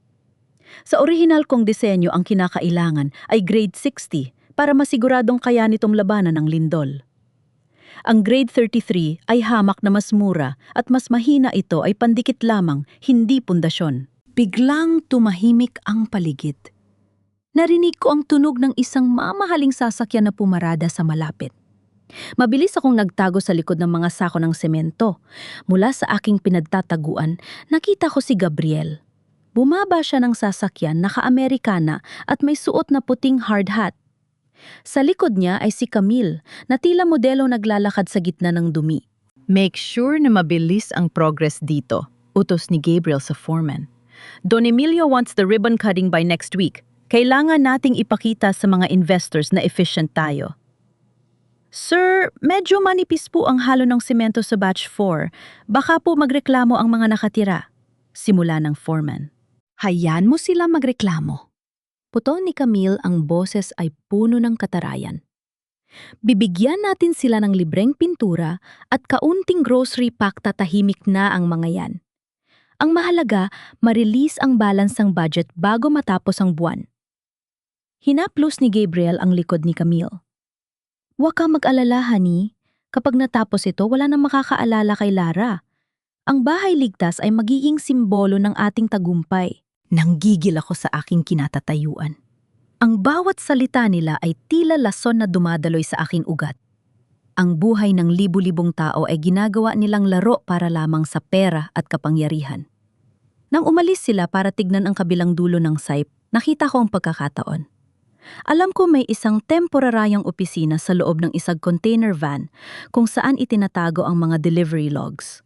Sa orihinal kong disenyo ang kinakailangan ay grade 60 para masiguradong kaya nitong labanan ng lindol. Ang grade 33 ay hamak na mas mura at mas mahina ito ay pandikit lamang, hindi pundasyon. Biglang tumahimik ang paligid. Narinig ko ang tunog ng isang mamahaling sasakyan na pumarada sa malapit. Mabilis akong nagtago sa likod ng mga sako ng semento. Mula sa aking pinagtataguan, nakita ko si Gabriel. Bumaba siya ng sasakyan, naka-Amerikana at may suot na puting hard hat. Sa likod niya ay si Camille na tila modelo naglalakad sa gitna ng dumi. Make sure na mabilis ang progress dito, utos ni Gabriel sa foreman. Don Emilio wants the ribbon cutting by next week. Kailangan nating ipakita sa mga investors na efficient tayo. Sir, medyo manipis po ang halo ng semento sa batch 4. Baka po magreklamo ang mga nakatira. Simula ng foreman. Hayaan mo sila magreklamo. Puton ni Camille ang boses ay puno ng katarayan. Bibigyan natin sila ng libreng pintura at kaunting grocery pack, tatahimik na ang mga yan. Ang mahalaga, ma-release ang balance ng budget bago matapos ang buwan. Hinaplos ni Gabriel ang likod ni Camille. Huwag kang mag-alala, honey. Kapag natapos ito, wala nang makakaalala kay Lara. Ang bahay ligtas ay magiging simbolo ng ating tagumpay. Nanggigil ako sa aking kinatatayuan. Ang bawat salita nila ay tila lason na dumadaloy sa aking ugat. Ang buhay ng libu-libong tao ay ginagawa nilang laro para lamang sa pera at kapangyarihan. Nang umalis sila para tignan ang kabilang dulo ng site, nakita ko ang pagkakataon. Alam ko may isang temporarayang opisina sa loob ng isang container van kung saan itinatago ang mga delivery logs.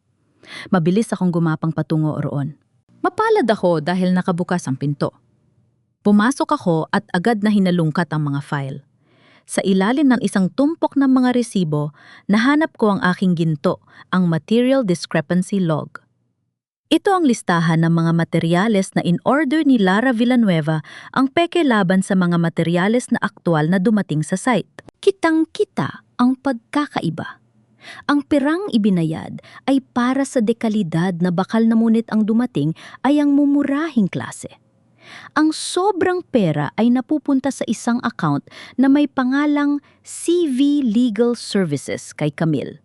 Mabilis akong gumapang patungo roon. Mapalad ako dahil nakabukas ang pinto. Pumasok ako at agad na hinalungkat ang mga file. Sa ilalim ng isang tumpok ng mga resibo, nahanap ko ang aking ginto, ang Material Discrepancy Log. Ito ang listahan ng mga materyales na in-order ni Lara Villanueva, ang peke laban sa mga materyales na aktwal na dumating sa site. Kitang-kita ang pagkakaiba. Ang pirang ibinayad ay para sa dekalidad na bakal na ngunit ang dumating ay ang mumurahing klase. Ang sobrang pera ay napupunta sa isang account na may pangalang CV Legal Services kay Camille.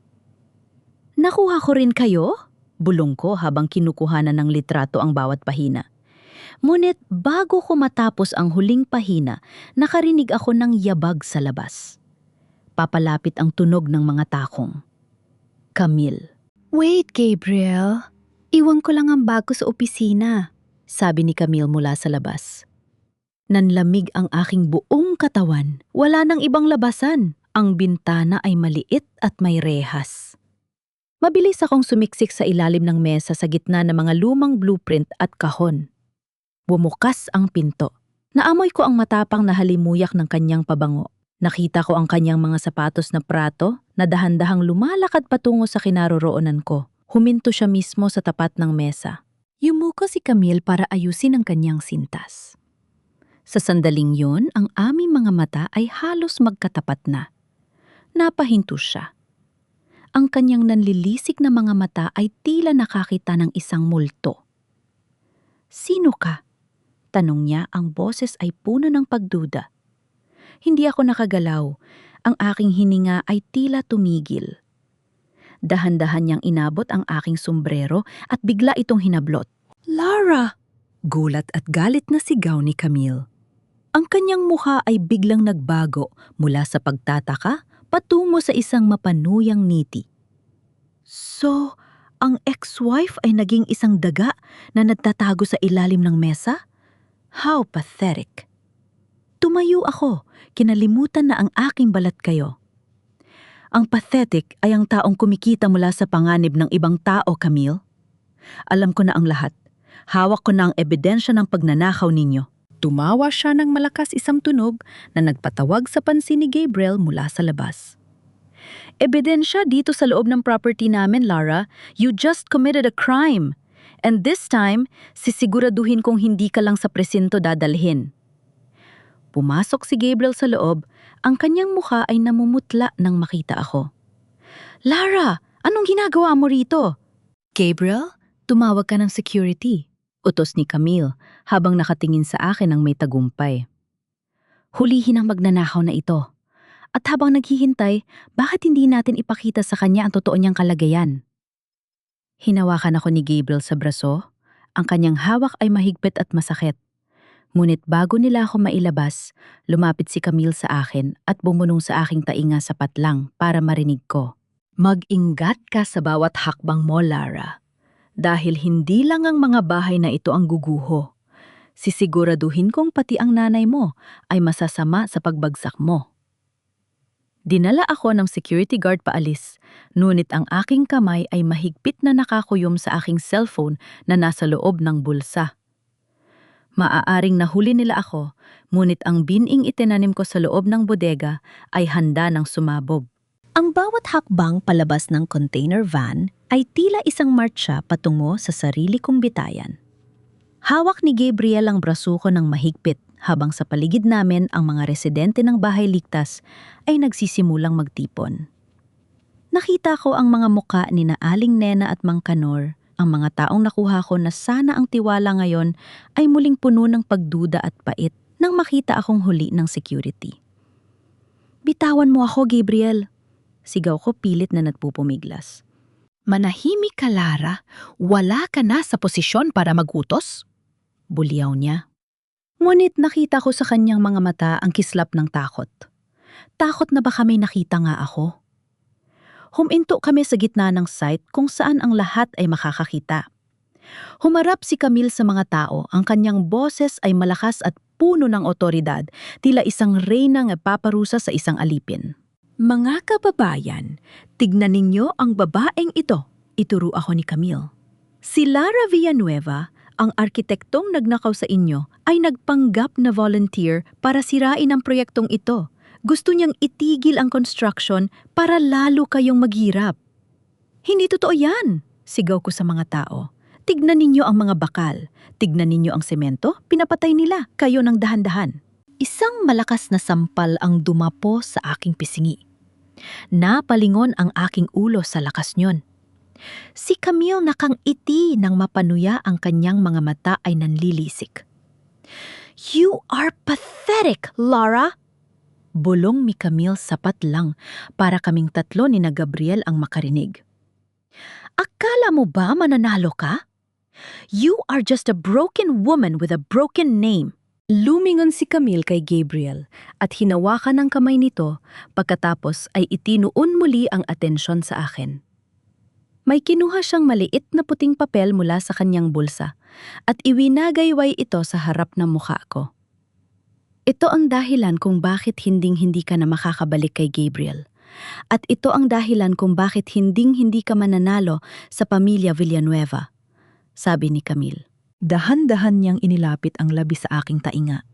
Nakuha ko rin kayo? Bulong ko habang kinukuhanan ng litrato ang bawat pahina. Ngunit bago ko matapos ang huling pahina, nakarinig ako ng yabag sa labas. Papalapit ang tunog ng mga takong. Camille. Wait, Gabriel. Iwan ko lang ang bag ko sa opisina, sabi ni Camille mula sa labas. Nanlamig ang aking buong katawan. Wala nang ibang labasan. Ang bintana ay maliit at may rehas. Mabilis akong sumiksik sa ilalim ng mesa sa gitna ng mga lumang blueprint at kahon. Bumukas ang pinto. Naamoy ko ang matapang na halimuyak ng kanyang pabango. Nakita ko ang kanyang mga sapatos na prato na dahan-dahang lumalakad patungo sa kinaroroonan ko. Huminto siya mismo sa tapat ng mesa. Yumuko si Camille para ayusin ang kanyang sintas. Sa sandaling yun, ang aming mga mata ay halos magkatapat na. Napahinto siya. Ang kanyang nanlilisik na mga mata ay tila nakakita ng isang multo. Sino ka? Tanong niya, ang boses ay puno ng pagduda. Hindi ako nakagalaw. Ang aking hininga ay tila tumigil. Dahan-dahan niyang inabot ang aking sombrero at bigla itong hinablot. Lara! Gulat at galit na sigaw ni Camille. Ang kanyang mukha ay biglang nagbago mula sa pagtataka patungo sa isang mapanuyang ngiti. So, ang ex-wife ay naging isang daga na nagtatago sa ilalim ng mesa? How pathetic. Tumayo ako, kinalimutan na ang aking balat kayo. Ang pathetic ay ang taong kumikita mula sa panganib ng ibang tao, Camille. Alam ko na ang lahat. Hawak ko na ang ebidensya ng pagnanakaw ninyo. Tumawa siya ng malakas isang tunog na nagpatawag sa pansin ni Gabriel mula sa labas. Ebidensya dito sa loob ng property namin, Lara. You just committed a crime. And this time, sisiguraduhin kong hindi ka lang sa presinto dadalhin. Pumasok si Gabriel sa loob, ang kanyang mukha ay namumutla nang makita ako. Lara, anong ginagawa mo rito? Gabriel, tumawag ka ng security, utos ni Camille habang nakatingin sa akin ng may tagumpay. Hulihin ang magnanakaw na ito. At habang naghihintay, bakit hindi natin ipakita sa kanya ang totoo niyang kalagayan? Hinawakan ako ni Gabriel sa braso. Ang kanyang hawak ay mahigpit at masakit. Ngunit bago nila ako mailabas, lumapit si Camille sa akin at bumunong sa aking tainga sapat lang para marinig ko. Mag-ingat ka sa bawat hakbang mo, Lara. Dahil hindi lang ang mga bahay na ito ang guguho. Sisiguraduhin kong pati ang nanay mo ay masasama sa pagbagsak mo. Dinala ako ng security guard paalis, ngunit ang aking kamay ay mahigpit na nakakuyom sa aking cellphone na nasa loob ng bulsa. Maaaring nahuli nila ako, ngunit ang bining itinanim ko sa loob ng bodega ay handa ng sumabog. Ang bawat hakbang palabas ng container van ay tila isang martsa patungo sa sarili kong bitayan. Hawak ni Gabriel ang braso ko ng mahigpit habang sa paligid namin ang mga residente ng bahay ligtas ay nagsisimulang magtipon. Nakita ko ang mga muka ni na Aling Nena at Mang Kanor, ang mga taong nakuha ko na sana ang tiwala ngayon ay muling puno ng pagduda at pait nang makita akong huli ng security. Bitawan mo ako, Gabriel. Sigaw ko pilit na nagpupumiglas. Manahimik ka, Lara. Wala ka na sa posisyon para magutos? Bulyaw niya. Ngunit nakita ko sa kanyang mga mata ang kislap ng takot. Takot na baka may nakita nga ako. Huminto kami sa gitna ng site kung saan ang lahat ay makakakita. Humarap si Camille sa mga tao, ang kanyang boses ay malakas at puno ng otoridad, tila isang reynang paparusa sa isang alipin. Mga kababayan, tignan ninyo ang babaeng ito, ituro ako ni Camille. Si Lara Villanueva, ang arkitektong nagnakaw sa inyo, ay nagpanggap na volunteer para sirain ang proyektong ito. Gusto niyang itigil ang construction para lalo kayong maghirap. Hindi totoo yan, sigaw ko sa mga tao. Tignan ninyo ang mga bakal. Tignan ninyo ang semento, pinapatay nila kayo ng dahan-dahan. Isang malakas na sampal ang dumapo sa aking pisngi. Napalingon ang aking ulo sa lakas niyon. Si Camille nakangiti nang mapanuya ang kanyang mga mata ay nanlilisik. "You are pathetic, Laura!" Bulong ni Camille sapat lang para kaming tatlo ni na Gabriel ang makarinig. "Akala mo ba mananalo ka? You are just a broken woman with a broken name." Lumingon si Camille kay Gabriel at hinawakan ng kamay nito pagkatapos ay itinuon muli ang atensyon sa akin. May kinuha siyang maliit na puting papel mula sa kanyang bulsa at iwinagayway ito sa harap ng mukha ko. Ito ang dahilan kung bakit hinding-hindi ka na makakabalik kay Gabriel. At ito ang dahilan kung bakit hinding-hindi ka mananalo sa pamilya Villanueva, sabi ni Camille. Dahan-dahan niyang inilapit ang labi sa aking tainga.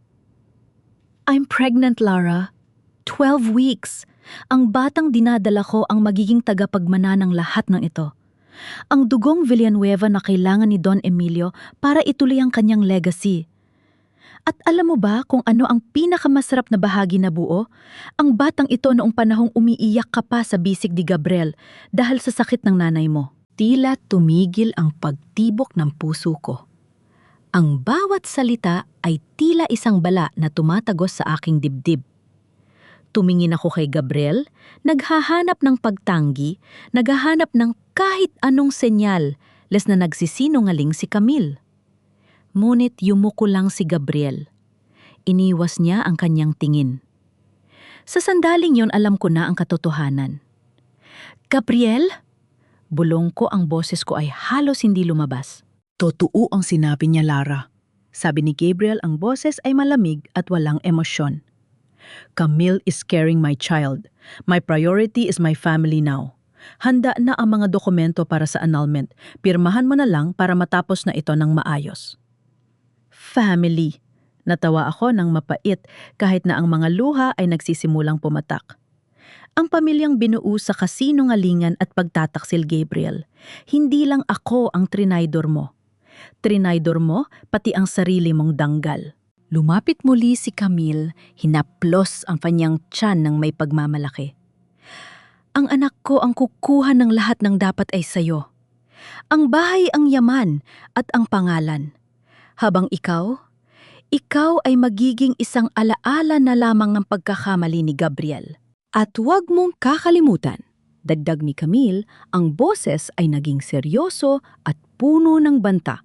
"I'm pregnant, Lara. 12 weeks. Ang batang dinadala ko ang magiging tagapagmana ng lahat ng ito. Ang dugong Villanueva na kailangan ni Don Emilio para ituloy ang kanyang legacy. At alam mo ba kung ano ang pinakamasarap na bahagi na buo? Ang batang ito noong panahong umiiyak ka pa sa bisig ni Gabriel dahil sa sakit ng nanay mo." Tila tumigil ang pagtibok ng puso ko. Ang bawat salita ay tila isang bala na tumatagos sa aking dibdib. Tumingin ako kay Gabriel, naghahanap ng pagtanggi, naghahanap ng kahit anong senyal, les na nagsisinungaling si Camille. Ngunit yumuko lang si Gabriel. Iniwas niya ang kanyang tingin. Sa sandaling yon alam ko na ang katotohanan. "Gabriel?" Bulong ko, ang boses ko ay halos hindi lumabas. Totoo ang sinabi niya, Lara. Sabi ni Gabriel, ang boses ay malamig at walang emosyon. Camille is carrying my child. My priority is my family now. Handa na ang mga dokumento para sa annulment. Pirmahan mo na lang para matapos na ito ng maayos. Family. Natawa ako ng mapait kahit na ang mga luha ay nagsisimulang pumatak. Ang pamilyang binuo sa kasinungalingan at pagtataksil, Gabriel. Hindi lang ako ang trinaydor mo. Trinaydor mo pati ang sarili mong danggal. Lumapit muli si Camille, hinaplos ang kanyang tiyan ng may pagmamalaki. "Ang anak ko ang kukuha ng lahat ng dapat ay sayo. Ang bahay, ang yaman at ang pangalan. Habang ikaw ay magiging isang alaala na lamang ng pagkakamali ni Gabriel. At huwag mong kakalimutan," dagdag ni Camille, ang boses ay naging seryoso at puno ng banta.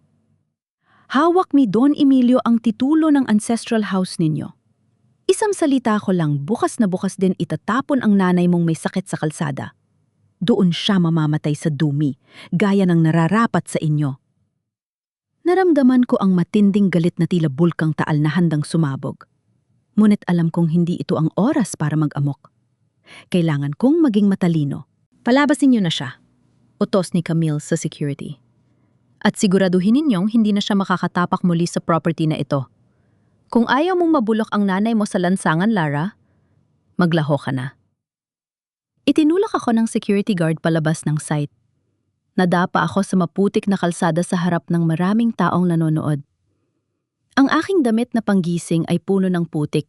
"Hawak ni Don Emilio ang titulo ng ancestral house ninyo. Isang salita ko lang, bukas na bukas din itatapon ang nanay mong may sakit sa kalsada. Doon siya mamamatay sa dumi, gaya ng nararapat sa inyo." Naramdaman ko ang matinding galit na tila bulkang taal na handang sumabog. Ngunit alam kong hindi ito ang oras para mag-amok. Kailangan kong maging matalino. "Palabasin niyo na siya," utos ni Camille sa security. "At siguraduhin ninyong hindi na siya makakatapak muli sa property na ito. Kung ayaw mong mabulok ang nanay mo sa lansangan, Lara, maglaho ka na." Itinulak ako ng security guard palabas ng site. Nadapa ako sa maputik na kalsada sa harap ng maraming taong nanonood. Ang aking damit na panggising ay puno ng putik.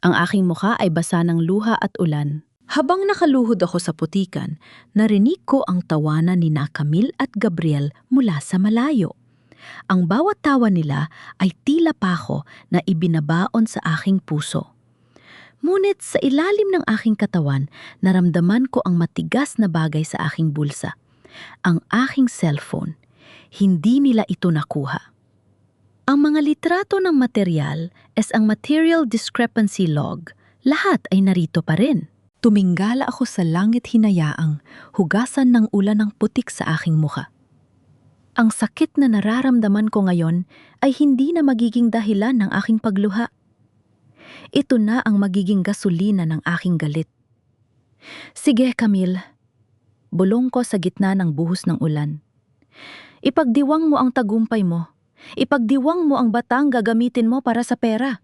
Ang aking mukha ay basa ng luha at ulan. Habang nakaluhod ako sa putikan, narinig ko ang tawanan ni na Camille at Gabriel mula sa malayo. Ang bawat tawa nila ay tila pako na ibinabaon sa aking puso. Ngunit sa ilalim ng aking katawan, naramdaman ko ang matigas na bagay sa aking bulsa. Ang aking cellphone. Hindi nila ito nakuha. Ang mga litrato ng material as ang material discrepancy log, lahat ay narito pa rin. Tuminggala ako sa langit hinayaang hugasan ng ulan ng putik sa aking mukha. Ang sakit na nararamdaman ko ngayon ay hindi na magiging dahilan ng aking pagluha. Ito na ang magiging gasolina ng aking galit. "Sige, Camille," bulong ko sa gitna ng buhos ng ulan. "Ipagdiwang mo ang tagumpay mo. Ipagdiwang mo ang batang gagamitin mo para sa pera.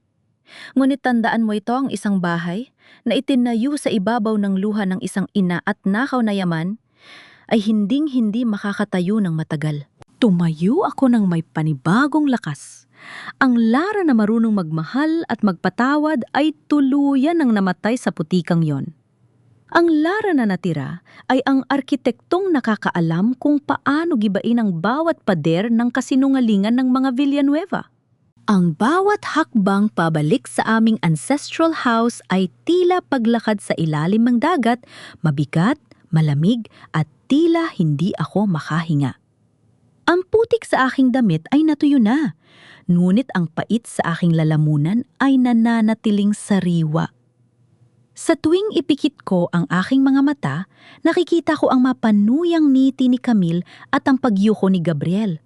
Ngunit tandaan mo ito, ang isang bahay na itinayo sa ibabaw ng luha ng isang ina at nakaw na yaman ay hinding-hindi makakatayo ng matagal." Tumayo ako ng may panibagong lakas. Ang Lara na marunong magmahal at magpatawad ay tuluyan ng namatay sa putikang yon. Ang Lara na natira ay ang arkitektong nakakaalam kung paano gibain ang bawat pader ng kasinungalingan ng mga Villanueva. Ang bawat hakbang pabalik sa aming ancestral house ay tila paglakad sa ilalim ng dagat, mabigat, malamig at tila hindi ako makahinga. Ang putik sa aking damit ay natuyo na, ngunit ang pait sa aking lalamunan ay nananatiling sariwa. Sa tuwing ipikit ko ang aking mga mata, nakikita ko ang mapanuyang ngiti ni Camille at ang pagyuko ni Gabriel.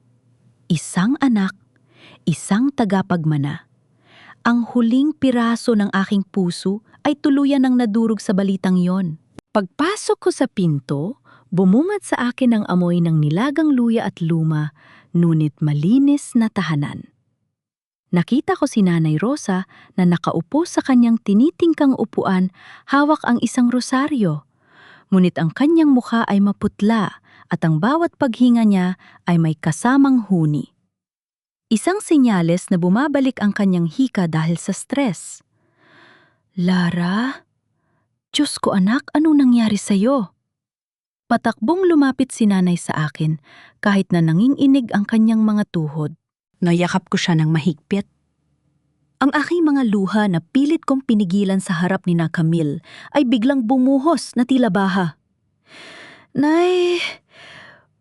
Isang anak, isang tagapagmana. Ang huling piraso ng aking puso ay tuluyan ng nadurog sa balitang yon. Pagpasok ko sa pinto, bumungad sa akin ang amoy ng nilagang luya at luma, ngunit malinis na tahanan. Nakita ko si Nanay Rosa na nakaupo sa kanyang tinitingkang upuan, hawak ang isang rosaryo. Ngunit ang kanyang mukha ay maputla at ang bawat paghinga niya ay may kasamang huni. Isang senyales na bumabalik ang kanyang hika dahil sa stress. Lara? Diyos ko anak, anong nangyari sa'yo? Patakbong lumapit si Nanay sa akin kahit na nanginginig ang kanyang mga tuhod. Nayakap ko siya ng mahigpit. Ang aking mga luha na pilit kong pinigilan sa harap ni na Camille ay biglang bumuhos na tila baha. Nay,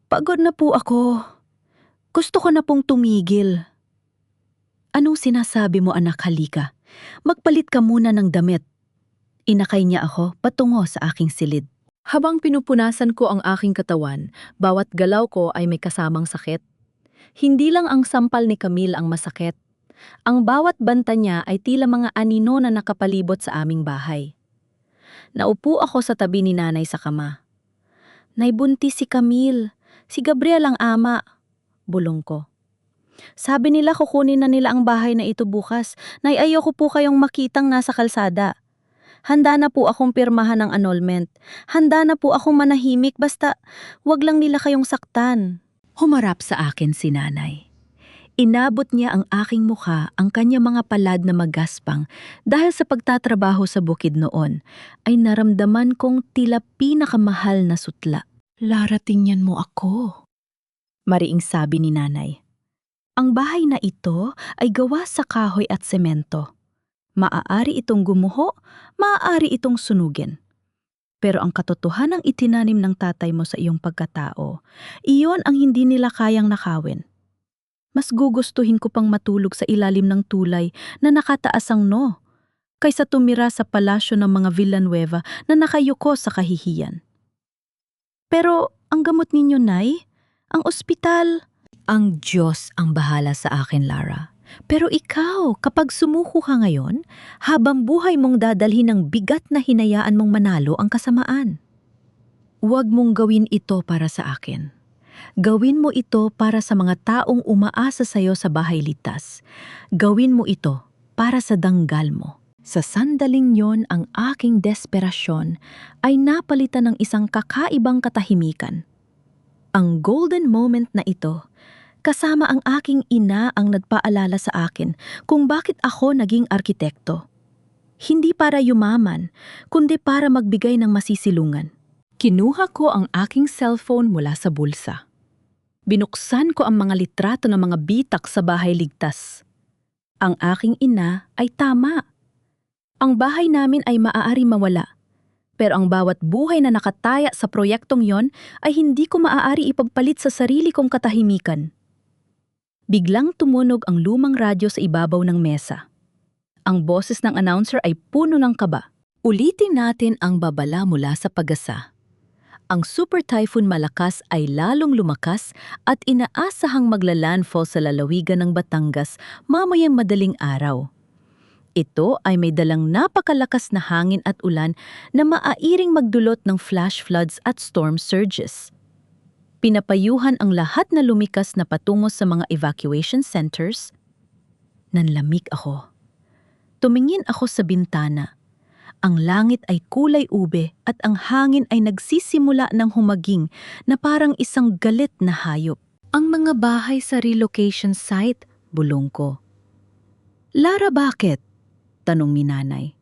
pagod na po ako. Gusto ko na pong tumigil. Anong sinasabi mo anak, halika? Magpalit ka muna ng damit. Inakay niya ako patungo sa aking silid. Habang pinupunasan ko ang aking katawan, bawat galaw ko ay may kasamang sakit. Hindi lang ang sampal ni Camille ang masakit. Ang bawat banta niya ay tila mga anino na nakapalibot sa aming bahay. Naupo ako sa tabi ni Nanay sa kama. Naibuntis si Camille. Si Gabriel ang ama. Bulong ko. Sabi nila kukunin na nila ang bahay na ito bukas. Nay, ayoko po kayong makitang nasa kalsada. Handa na po akong pirmahan ng annulment. Handa na po akong manahimik basta wag lang nila kayong saktan. Humarap sa akin si Nanay. Inabot niya ang aking mukha ang kanya mga palad na magaspang dahil sa pagtatrabaho sa bukid noon ay naramdaman kong tila pinakamahal na sutla. Lara, tingnan mo ako. Mariing sabi ni Nanay. Ang bahay na ito ay gawa sa kahoy at semento. Maaari itong gumuho, maaari itong sunugin. Pero ang katotohanang itinanim ng tatay mo sa iyong pagkatao, iyon ang hindi nila kayang nakawin. Mas gugustuhin ko pang matulog sa ilalim ng tulay na nakataas ang no, kaysa tumira sa palasyo ng mga Villanueva na nakayuko sa kahihiyan. Pero ang gamot ninyo, Nay, ang ospital, ang Diyos ang bahala sa akin, Lara. Pero ikaw, kapag sumuko ka ngayon, habang buhay mong dadalhin ng bigat na hinayaan mong manalo ang kasamaan. Huwag mong gawin ito para sa akin. Gawin mo ito para sa mga taong umaasa sa iyo sa bahay ligtas. Gawin mo ito para sa danggal mo. Sa sandaling yon, ang aking desperasyon ay napalitan ng isang kakaibang katahimikan. Ang golden moment na ito, kasama ang aking ina ang nagpaalala sa akin kung bakit ako naging arkitekto. Hindi para yumaman, kundi para magbigay ng masisilungan. Kinuha ko ang aking cellphone mula sa bulsa. Binuksan ko ang mga litrato ng mga bitak sa bahay ligtas. Ang aking ina ay tama. Ang bahay namin ay maaari mawala. Pero ang bawat buhay na nakataya sa proyektong yon ay hindi ko maaari ipagpalit sa sarili kong katahimikan. Biglang tumunog ang lumang radyo sa ibabaw ng mesa. Ang boses ng announcer ay puno ng kaba. Ulitin natin ang babala mula sa pag-asa. Ang super typhoon Malakas ay lalong lumakas at inaasahang maglalandfall sa lalawigan ng Batangas mamayang madaling araw. Ito ay may dalang napakalakas na hangin at ulan na maairing magdulot ng flash floods at storm surges. Pinapayuhan ang lahat na lumikas na patungo sa mga evacuation centers. Nanlamig ako. Tumingin ako sa bintana. Ang langit ay kulay ube at ang hangin ay nagsisimula ng humaging na parang isang galit na hayop. Ang mga bahay sa relocation site, bulong ko. Lara, bakit? Tanong ni Nanay.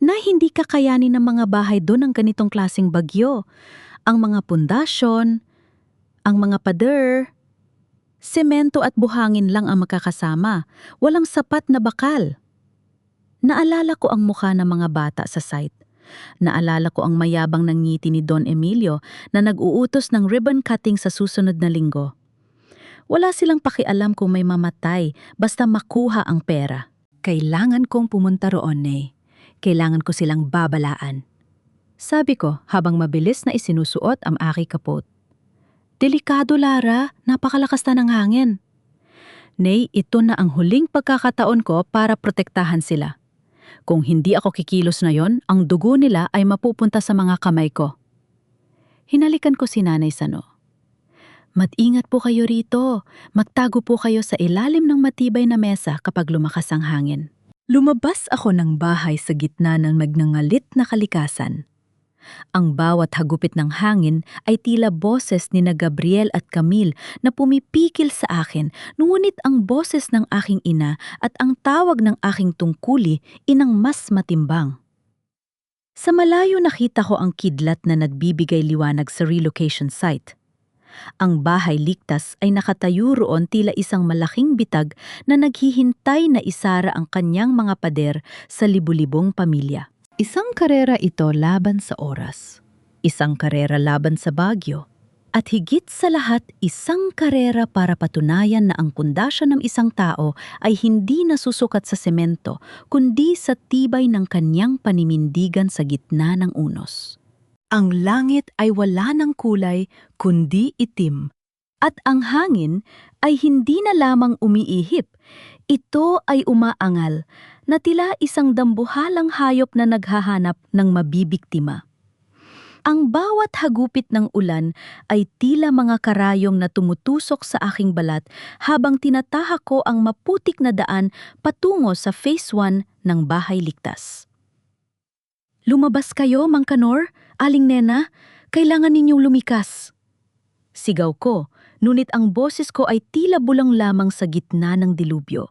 na hindi kakayanin ng mga bahay doon ng ganitong klaseng bagyo. Ang mga pundasyon, ang mga pader, semento at buhangin lang ang makakasama. Walang sapat na bakal. Naalala ko ang mukha ng mga bata sa site. Naalala ko ang mayabang ng ngiti ni Don Emilio na nag-uutos ng ribbon cutting sa susunod na linggo. Wala silang pakialam kung may mamatay basta makuha ang pera. Kailangan kong pumunta roon, Nay. Kailangan ko silang babalaan. Sabi ko habang mabilis na isinusuot ang aking kapot. Delikado, Lara. Napakalakas na ng hangin. Nay, ito na ang huling pagkakataon ko para protektahan sila. Kung hindi ako kikilos na yon, ang dugo nila ay mapupunta sa mga kamay ko. Hinalikan ko si Nanay Sano. Mag-ingat po kayo rito. Magtago po kayo sa ilalim ng matibay na mesa kapag lumakas ang hangin. Lumabas ako ng bahay sa gitna ng nagnangalit na kalikasan. Ang bawat hagupit ng hangin ay tila boses ni na Gabriel at Camille na pumipikil sa akin, ngunit ang boses ng aking ina at ang tawag ng aking tungkuli inang mas matimbang. Sa malayo nakita ko ang kidlat na nagbibigay liwanag sa relocation site. Ang bahay ligtas ay nakatayo roon tila isang malaking bitag na naghihintay na isara ang kanyang mga pader sa libu-libong pamilya. Isang karera ito laban sa oras, isang karera laban sa bagyo, at higit sa lahat isang karera para patunayan na ang pundasyon ng isang tao ay hindi nasusukat sa semento kundi sa tibay ng kanyang paninindigan sa gitna ng unos. Ang langit ay wala ng kulay kundi itim, at ang hangin ay hindi na lamang umiihip, ito ay umaangal na tila isang dambuhalang hayop na naghahanap ng mabibiktima. Ang bawat hagupit ng ulan ay tila mga karayom na tumutusok sa aking balat habang tinatahak ko ang maputik na daan patungo sa Phase 1 ng Bahay Ligtas. Lumabas kayo, Mang Kanor, Aling Nena, kailangan ninyong lumikas. Sigaw ko, ngunit ang boses ko ay tila bulang lamang sa gitna ng dilubyo.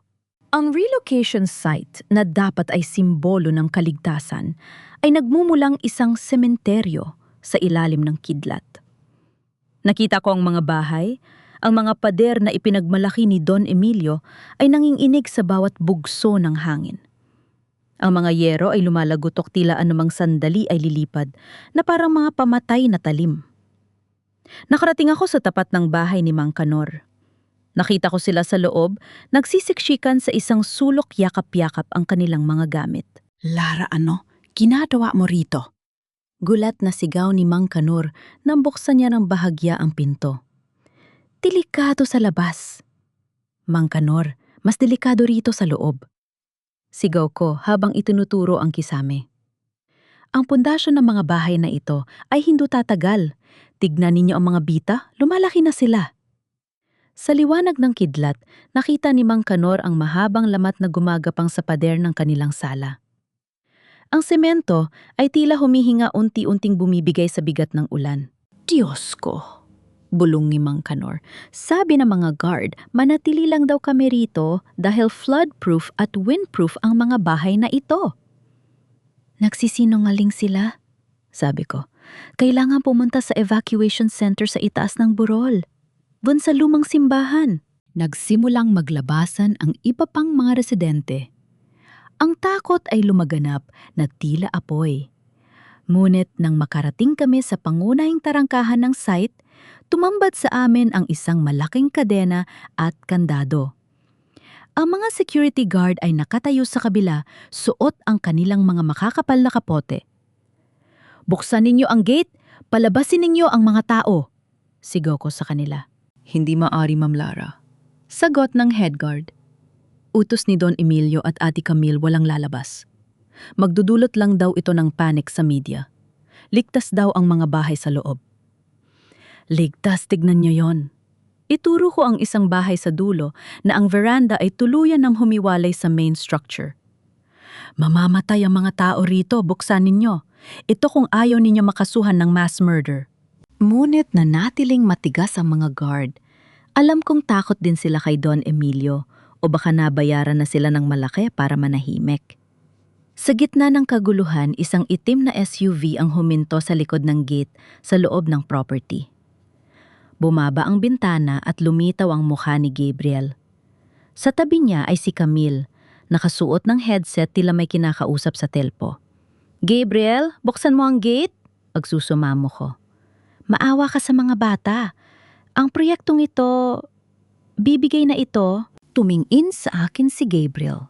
Ang relocation site na dapat ay simbolo ng kaligtasan ay nagmumulang isang sementeryo sa ilalim ng kidlat. Nakita ko ang mga bahay, ang mga pader na ipinagmalaki ni Don Emilio ay nanginginig sa bawat bugso ng hangin. Ang mga yero ay lumalagutok tila anumang sandali ay lilipad na parang mga pamatay na talim. Nakarating ako sa tapat ng bahay ni Mang Kanor. Nakita ko sila sa loob, nagsisiksikan sa isang sulok yakap-yakap ang kanilang mga gamit. Lara, ano? Ginagawa mo rito? Gulat na sigaw ni Mang Kanor nang buksan niya ng bahagya ang pinto. Delikado sa labas. Mang Kanor, mas delikado rito sa loob. Sigaw ko habang itinuturo ang kisame. Ang pundasyon ng mga bahay na ito ay hindi tatagal. Tignan ninyo ang mga bita, lumalaki na sila. Sa liwanag ng kidlat, nakita ni Mang Kanor ang mahabang lamat na gumagapang sa pader ng kanilang sala. Ang semento ay tila humihinga unti-unting bumibigay sa bigat ng ulan. Diyos ko! Bulong ni Mang Kanor. Sabi ng mga guard, manatili lang daw kami rito dahil floodproof at windproof ang mga bahay na ito. Nagsisinungaling sila, sabi ko. Kailangan pumunta sa evacuation center sa itaas ng burol. Doon sa lumang simbahan. Nagsimulang maglabasan ang iba pang mga residente. Ang takot ay lumaganap na tila apoy. Ngunit nang makarating kami sa pangunahing tarangkahan ng site, tumambad sa amin ang isang malaking kadena at kandado. Ang mga security guard ay nakatayo sa kabila, suot ang kanilang mga makakapal na kapote. Buksan ninyo ang gate, palabasin ninyo ang mga tao, sigaw ko sa kanila. Hindi maari, Ma'am Lara. Sagot ng head guard. Utos ni Don Emilio at Ate Camille walang lalabas. Magdudulot lang daw ito ng panic sa media. Ligtas daw ang mga bahay sa loob. Ligtas, tignan niyo yon. Ituro ko ang isang bahay sa dulo na ang veranda ay tuluyan ng humiwalay sa main structure. Mamamatay ang mga tao rito, buksan ninyo. Ito kung ayaw ninyo makasuhan ng mass murder. Ngunit nanatiling matigas ang mga guard. Alam kong takot din sila kay Don Emilio o baka nabayaran na sila ng malaki para manahimik. Sa gitna ng kaguluhan, isang itim na SUV ang huminto sa likod ng gate sa loob ng property. Bumaba ang bintana at lumitaw ang mukha ni Gabriel. Sa tabi niya ay si Camille, nakasuot ng headset tila may kinakausap sa telpo. "Gabriel, buksan mo ang gate?" Pagsusumamo ko. "Maawa ka sa mga bata. Ang proyektong ito, bibigay na ito." Tumingin sa akin si Gabriel.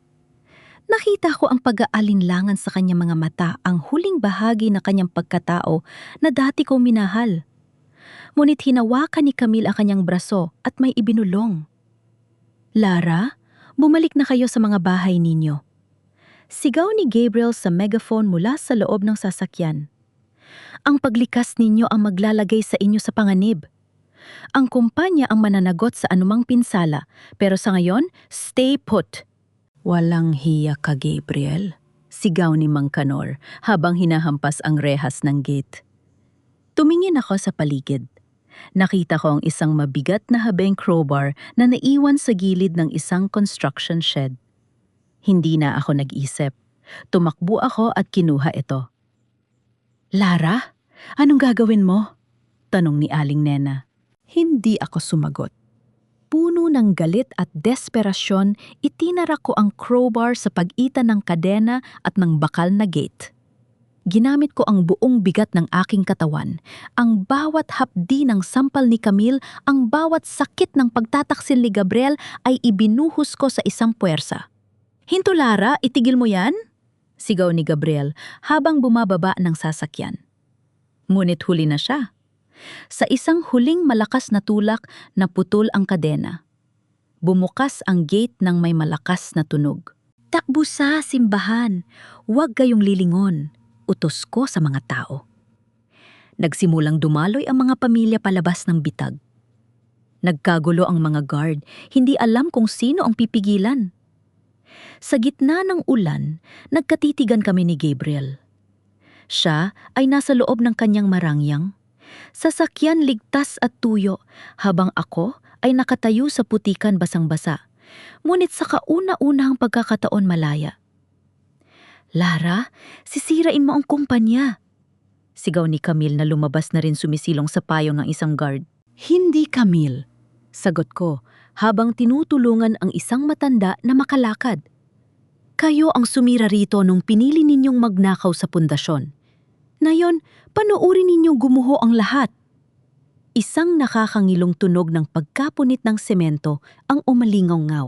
Nakita ko ang pag-aalinlangan sa kanyang mga mata, ang huling bahagi ng kanyang pagkatao na dati kong minahal. Ngunit hinawakan ni Camille ang kanyang braso at may ibinulong. "Lara, bumalik na kayo sa mga bahay ninyo." Sigaw ni Gabriel sa megaphone mula sa loob ng sasakyan. "Ang paglikas ninyo ang maglalagay sa inyo sa panganib. Ang kumpanya ang mananagot sa anumang pinsala, pero sa ngayon, stay put." "Walang hiya ka, Gabriel," sigaw ni Mang Kanor habang hinahampas ang rehas ng gate. Tumingin ako sa paligid. Nakita ko ang isang mabigat na habeng crowbar na naiwan sa gilid ng isang construction shed. Hindi na ako nag-isip. Tumakbo ako at kinuha ito. "Lara, anong gagawin mo?" tanong ni Aling Nena. Hindi ako sumagot. Puno ng galit at desperasyon, itinara ko ang crowbar sa pagitan ng kadena at ng bakal na gate. Ginamit ko ang buong bigat ng aking katawan, ang bawat hapdi ng sampal ni Camille, ang bawat sakit ng pagtataksil ni Gabriel ay ibinuhos ko sa isang puwersa. "Hinto, Lara, itigil mo yan?" sigaw ni Gabriel habang bumababa ng sasakyan. Ngunit huli na siya. Sa isang huling malakas na tulak, naputol ang kadena. Bumukas ang gate ng may malakas na tunog. "Takbo sa simbahan, huwag kayong lilingon," utos ko sa mga tao. Nagsimulang dumaloy ang mga pamilya palabas ng bitag. Nagkagulo ang mga guard, hindi alam kung sino ang pipigilan. Sa gitna ng ulan, nagkatitigan kami ni Gabriel. Siya ay nasa loob ng kanyang marangyang. Sasakyan ligtas at tuyo, habang ako ay nakatayo sa putikan basang-basa. Ngunit sa kauna-unahang pagkakataon malaya. "Lara, sisirain mo ang kumpanya," sigaw ni Camille na lumabas na rin sumisilong sa payong ng isang guard. "Hindi, Camille," sagot ko habang tinutulungan ang isang matanda na makalakad. "Kayo ang sumira rito nung pinili ninyong magnakaw sa pundasyon. Ngayon, panoorin ninyong gumuho ang lahat." Isang nakakangilong tunog ng pagkapunit ng semento ang umalingaw-ngaw.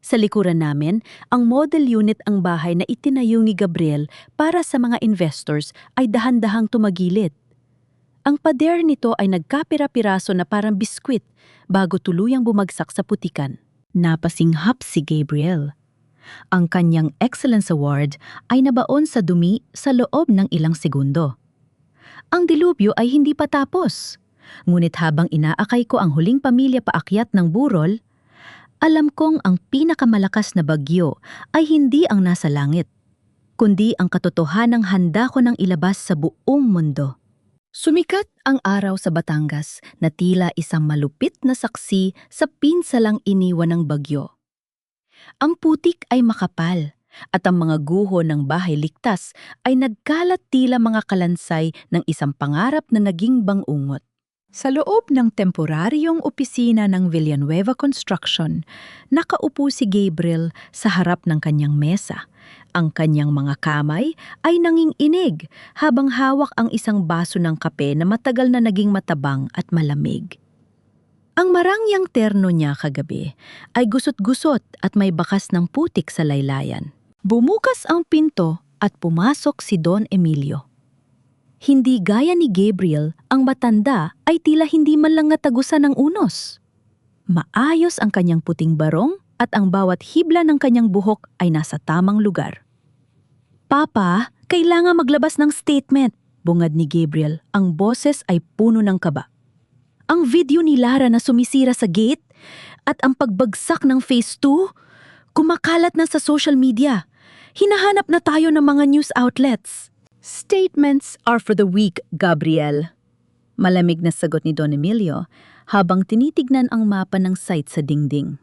Sa likuran namin, ang model unit ang bahay na itinayo ni Gabriel para sa mga investors ay dahan-dahang tumagilid. Ang pader nito ay nagkapira-piraso na parang biskwit bago tuluyang bumagsak sa putikan. Napasinghap si Gabriel. Ang kanyang Excellence Award ay nabaon sa dumi sa loob ng ilang segundo. Ang dilubyo ay hindi pa tapos. Ngunit habang inaakay ko ang huling pamilya paakyat ng burol, alam kong ang pinakamalakas na bagyo ay hindi ang nasa langit, kundi ang katotohanang handa ko nang ilabas sa buong mundo. Sumikat ang araw sa Batangas na tila isang malupit na saksi sa pinsalang iniwan ng bagyo. Ang putik ay makapal at ang mga guho ng bahay ligtas ay nagkalat tila mga kalansay ng isang pangarap na naging bangungot. Sa loob ng temporaryong opisina ng Villanueva Construction, nakaupo si Gabriel sa harap ng kanyang mesa. Ang kanyang mga kamay ay nanginginig habang hawak ang isang baso ng kape na matagal na naging matabang at malamig. Ang marangyang terno niya kagabi ay gusot-gusot at may bakas ng putik sa laylayan. Bumukas ang pinto at pumasok si Don Emilio. Hindi gaya ni Gabriel, ang matanda ay tila hindi man lang natagusan ng unos. Maayos ang kanyang puting barong at ang bawat hibla ng kanyang buhok ay nasa tamang lugar. "Papa, kailangan maglabas ng statement," bungad ni Gabriel. Ang boses ay puno ng kaba. "Ang video ni Lara na sumisira sa gate at ang pagbagsak ng Phase 2, kumakalat na sa social media. Hinahanap na tayo ng mga news outlets." "Statements are for the weak, Gabriel," malamig na sagot ni Don Emilio habang tinitignan ang mapa ng site sa dingding.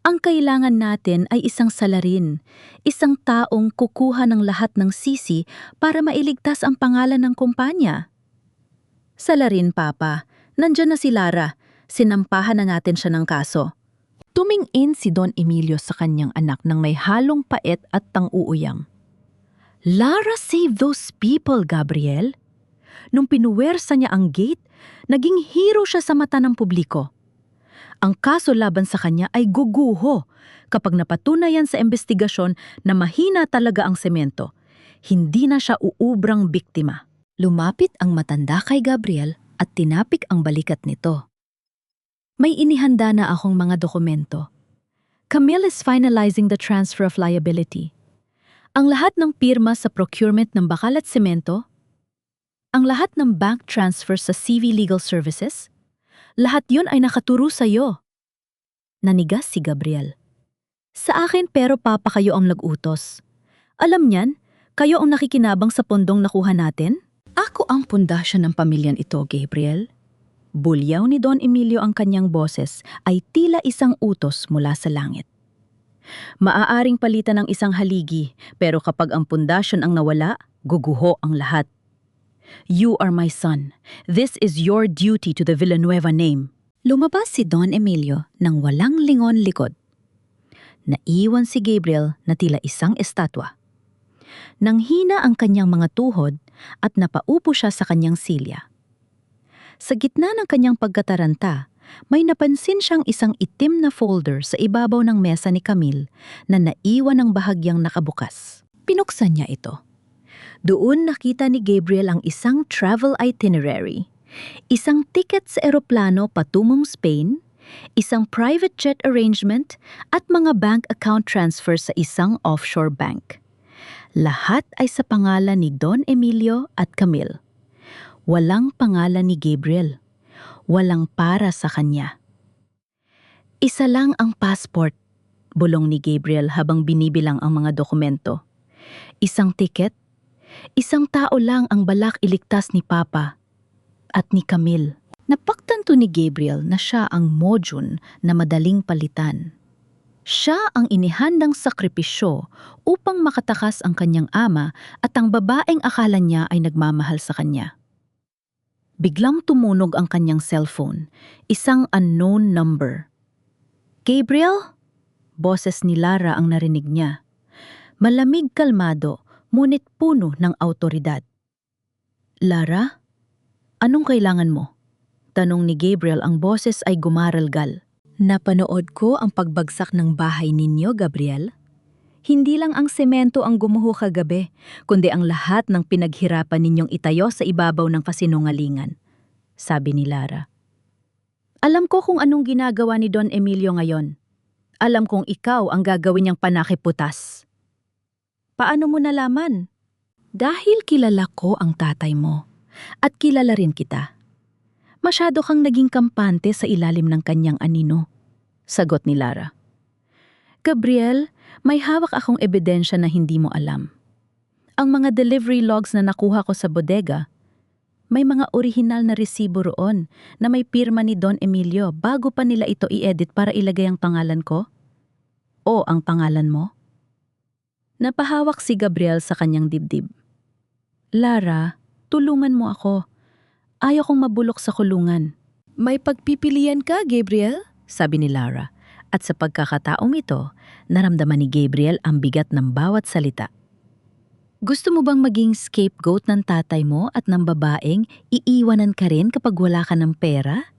Ang kailangan natin ay isang salarin, isang taong kukuha ng lahat ng sisi para mailigtas ang pangalan ng kumpanya. Salarin, Papa. Nandyan na si Lara. Sinampahan na natin siya ng kaso. Tumingin si Don Emilio sa kanyang anak ng may halong pait at tang-uuyam. Lara saved those people, Gabriel. Nung pinuwersa niya ang gate, naging hero siya sa mata ng publiko. Ang kaso laban sa kanya ay guguho kapag napatunayan sa investigasyon na mahina talaga ang semento. Hindi na siya uubrang biktima. Lumapit ang matanda kay Gabriel at tinapik ang balikat nito. May inihanda na akong mga dokumento. Camille is finalizing the transfer of liability. Ang lahat ng pirma sa procurement ng bakal at semento, ang lahat ng bank transfer sa CV Legal Services, lahat yun ay nakaturo sa'yo. Nanigas si Gabriel. Sa akin pero Papa kayo ang nag-utos. Alam niyan, kayo ang nakikinabang sa pondong nakuha natin? Ako ang pundasyon ng pamilyan ito, Gabriel. Bulyaw ni Don Emilio ang kanyang boses ay tila isang utos mula sa langit. Maaaring palitan ng isang haligi, pero kapag ang pundasyon ang nawala, guguho ang lahat. You are my son. This is your duty to the Villanueva name. Lumabas si Don Emilio nang walang lingon likod. Naiwan si Gabriel na tila isang estatwa. Nanghina ang kanyang mga tuhod at napaupo siya sa kanyang silya. Sa gitna ng kanyang pagkataranta, may napansin siyang isang itim na folder sa ibabaw ng mesa ni Camille na naiwan ng bahagyang nakabukas. Pinuksan niya ito. Doon nakita ni Gabriel ang isang travel itinerary, isang ticket sa eroplano patungong Spain, isang private jet arrangement at mga bank account transfer sa isang offshore bank. Lahat ay sa pangalan ni Don Emilio at Camille. Walang pangalan ni Gabriel. Walang para sa kanya. Isa lang ang passport, bulong ni Gabriel habang binibilang ang mga dokumento. Isang ticket, isang tao lang ang balak iligtas ni Papa at ni Camille. Napaktanto ni Gabriel na siya ang Mojun na madaling palitan. Siya ang inihandang sakripisyo upang makatakas ang kanyang ama at ang babaeng akala niya ay nagmamahal sa kanya. Biglang tumunog ang kanyang cellphone, isang unknown number. Gabriel? Boses ni Lara ang narinig niya. Malamig kalmado, ngunit puno ng autoridad. Lara? Anong kailangan mo? Tanong ni Gabriel, ang boses ay gumaralgal. Napanood ko ang pagbagsak ng bahay ninyo, Gabriel. Hindi lang ang semento ang gumuho kagabi, kundi ang lahat ng pinaghirapan ninyong itayo sa ibabaw ng kasinungalingan, sabi ni Lara. Alam ko kung anong ginagawa ni Don Emilio ngayon. Alam kong ikaw ang gagawin niyang panakiputas. Paano mo nalaman? Dahil kilala ko ang tatay mo at kilala rin kita. Masyado kang naging kampante sa ilalim ng kanyang anino, sagot ni Lara. Gabriel, may hawak akong ebidensya na hindi mo alam. Ang mga delivery logs na nakuha ko sa bodega, may mga orihinal na resibo roon na may pirma ni Don Emilio bago pa nila ito i-edit para ilagay ang pangalan ko o ang pangalan mo. Napahawak si Gabriel sa kanyang dibdib. Lara, tulungan mo ako. Ayaw kong mabulok sa kulungan. May pagpipilian ka, Gabriel, sabi ni Lara. At sa pagkakataong ito, naramdaman ni Gabriel ang bigat ng bawat salita. Gusto mo bang maging scapegoat ng tatay mo at ng babaeng iiwanan ka rin kapag wala ka ng pera?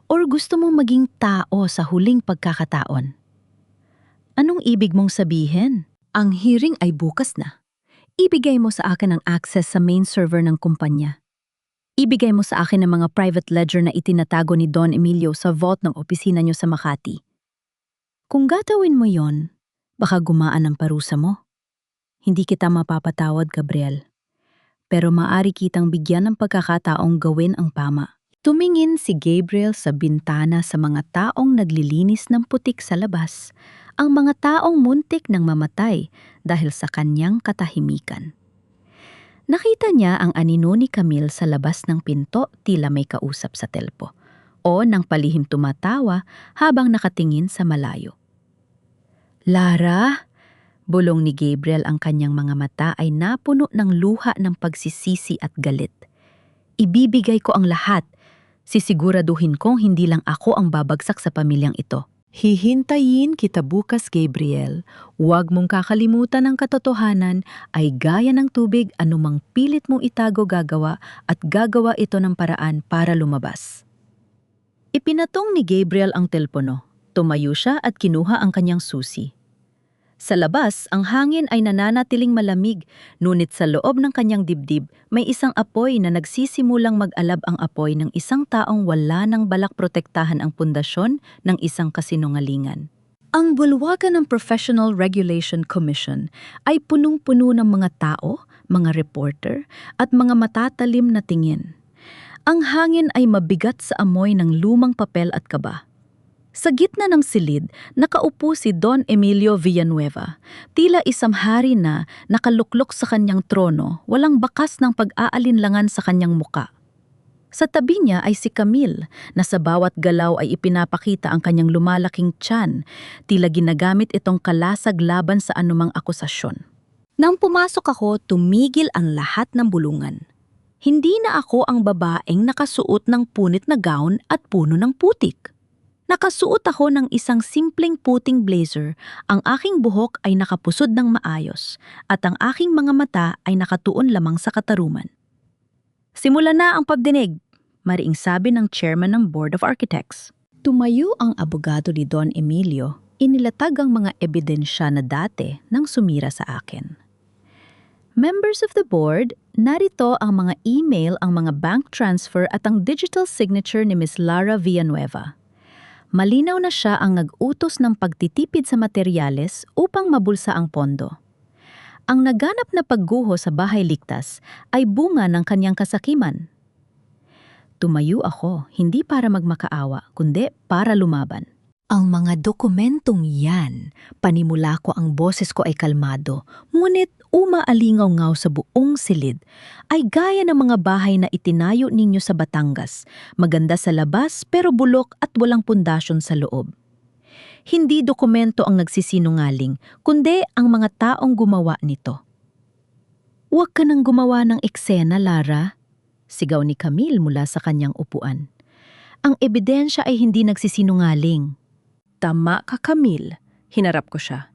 Or gusto mong maging tao sa huling pagkakataon? Anong ibig mong sabihin? Ang hearing ay bukas na. Ibigay mo sa akin ang access sa main server ng kumpanya. Ibigay mo sa akin ang mga private ledger na itinatago ni Don Emilio sa vault ng opisina niyo sa Makati. Kung gagawin mo yon, baka gumaan ang parusa mo. Hindi kita mapapatawad, Gabriel. Pero maaari kitang bigyan ng pagkakataong gawin ang tama. Tumingin si Gabriel sa bintana sa mga taong naglilinis ng putik sa labas, ang mga taong muntik ng mamatay dahil sa kanyang katahimikan. Nakita niya ang anino ni Camille sa labas ng pinto, tila may kausap sa telpo, o nang palihim tumatawa habang nakatingin sa malayo. Lara, bulong ni Gabriel, ang kanyang mga mata ay napuno ng luha ng pagsisisi at galit. Ibibigay ko ang lahat. Sisiguraduhin kong hindi lang ako ang babagsak sa pamilyang ito. Hihintayin kita bukas, Gabriel. Huwag mong kakalimutan ang katotohanan ay gaya ng tubig, anumang pilit mong itago gagawa at gagawa ito ng paraan para lumabas. Ipinatong ni Gabriel ang telpono. Tumayo siya at kinuha ang kanyang susi. Sa labas, ang hangin ay nananatiling malamig, ngunit sa loob ng kanyang dibdib, may isang apoy na nagsisimulang mag-alab, ang apoy ng isang taong wala ng balak protektahan ang pundasyon ng isang kasinungalingan. Ang bulwagan ng Professional Regulation Commission ay punong-puno ng mga tao, mga reporter, at mga matatalim na tingin. Ang hangin ay mabigat sa amoy ng lumang papel at kaba. Sa gitna ng silid, nakaupo si Don Emilio Villanueva, tila isang hari na nakaluklok sa kanyang trono, walang bakas ng pag-aalinlangan sa kanyang muka. Sa tabi niya ay si Camille, na sa bawat galaw ay ipinapakita ang kanyang lumalaking tiyan, tila ginagamit itong kalasag laban sa anumang akusasyon. Nang pumasok ako, tumigil ang lahat ng bulungan. Hindi na ako ang babaeng nakasuot ng punit na gown at puno ng putik. Nakasuot ako ng isang simpleng puting blazer, ang aking buhok ay nakapusod ng maayos, at ang aking mga mata ay nakatuon lamang sa katarungan. Simula na ang pagdinig, mariing sabi ng chairman ng Board of Architects. Tumayo ang abogado ni Don Emilio, inilatag ang mga ebidensya na dati nang sumira sa akin. Members of the board, narito ang mga email, ang mga bank transfer at ang digital signature ni Ms. Lara Villanueva. Malinaw na siya ang nag-utos ng pagtitipid sa materyales upang mabulsa ang pondo. Ang naganap na pagguho sa bahay ligtas ay bunga ng kanyang kasakiman. Tumayo ako, hindi para magmakaawa, kundi para lumaban. Ang mga dokumentong yan, panimula ko ang boses ko ay kalmado, ngunit umaalingaw-ngaw sa buong silid, ay gaya ng mga bahay na itinayo ninyo sa Batangas, maganda sa labas pero bulok at walang pundasyon sa loob. Hindi dokumento ang nagsisinungaling, kundi ang mga taong gumawa nito. "Huwag ka nang gumawa ng eksena, Lara," sigaw ni Camille mula sa kanyang upuan. "Ang ebidensya ay hindi nagsisinungaling." "Tama ka, Camille," hinarap ko siya.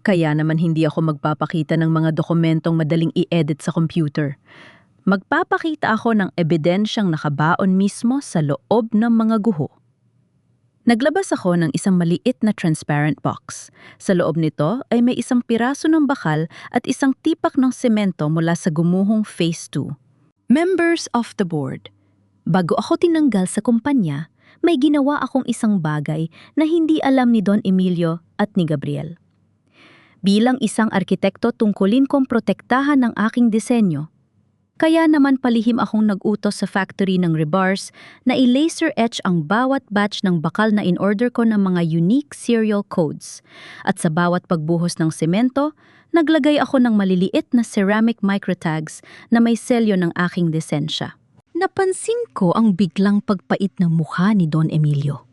"Kaya naman hindi ako magpapakita ng mga dokumentong madaling i-edit sa computer. Magpapakita ako ng ebidensyang nakabaon mismo sa loob ng mga guho." Naglabas ako ng isang maliit na transparent box. Sa loob nito ay may isang piraso ng bakal at isang tipak ng semento mula sa gumuhong Phase 2. Members of the board, bago ako tinanggal sa kumpanya, may ginawa akong isang bagay na hindi alam ni Don Emilio at ni Gabriel. Bilang isang arkitekto, tungkulin kong protektahan ng aking disenyo. Kaya naman palihim akong nag-utos sa factory ng rebars na i-laser etch ang bawat batch ng bakal na in-order ko ng mga unique serial codes. At sa bawat pagbuhos ng semento, naglagay ako ng maliliit na ceramic microtags na may selyo ng aking lisensya. Napansin ko ang biglang pagpait ng mukha ni Don Emilio.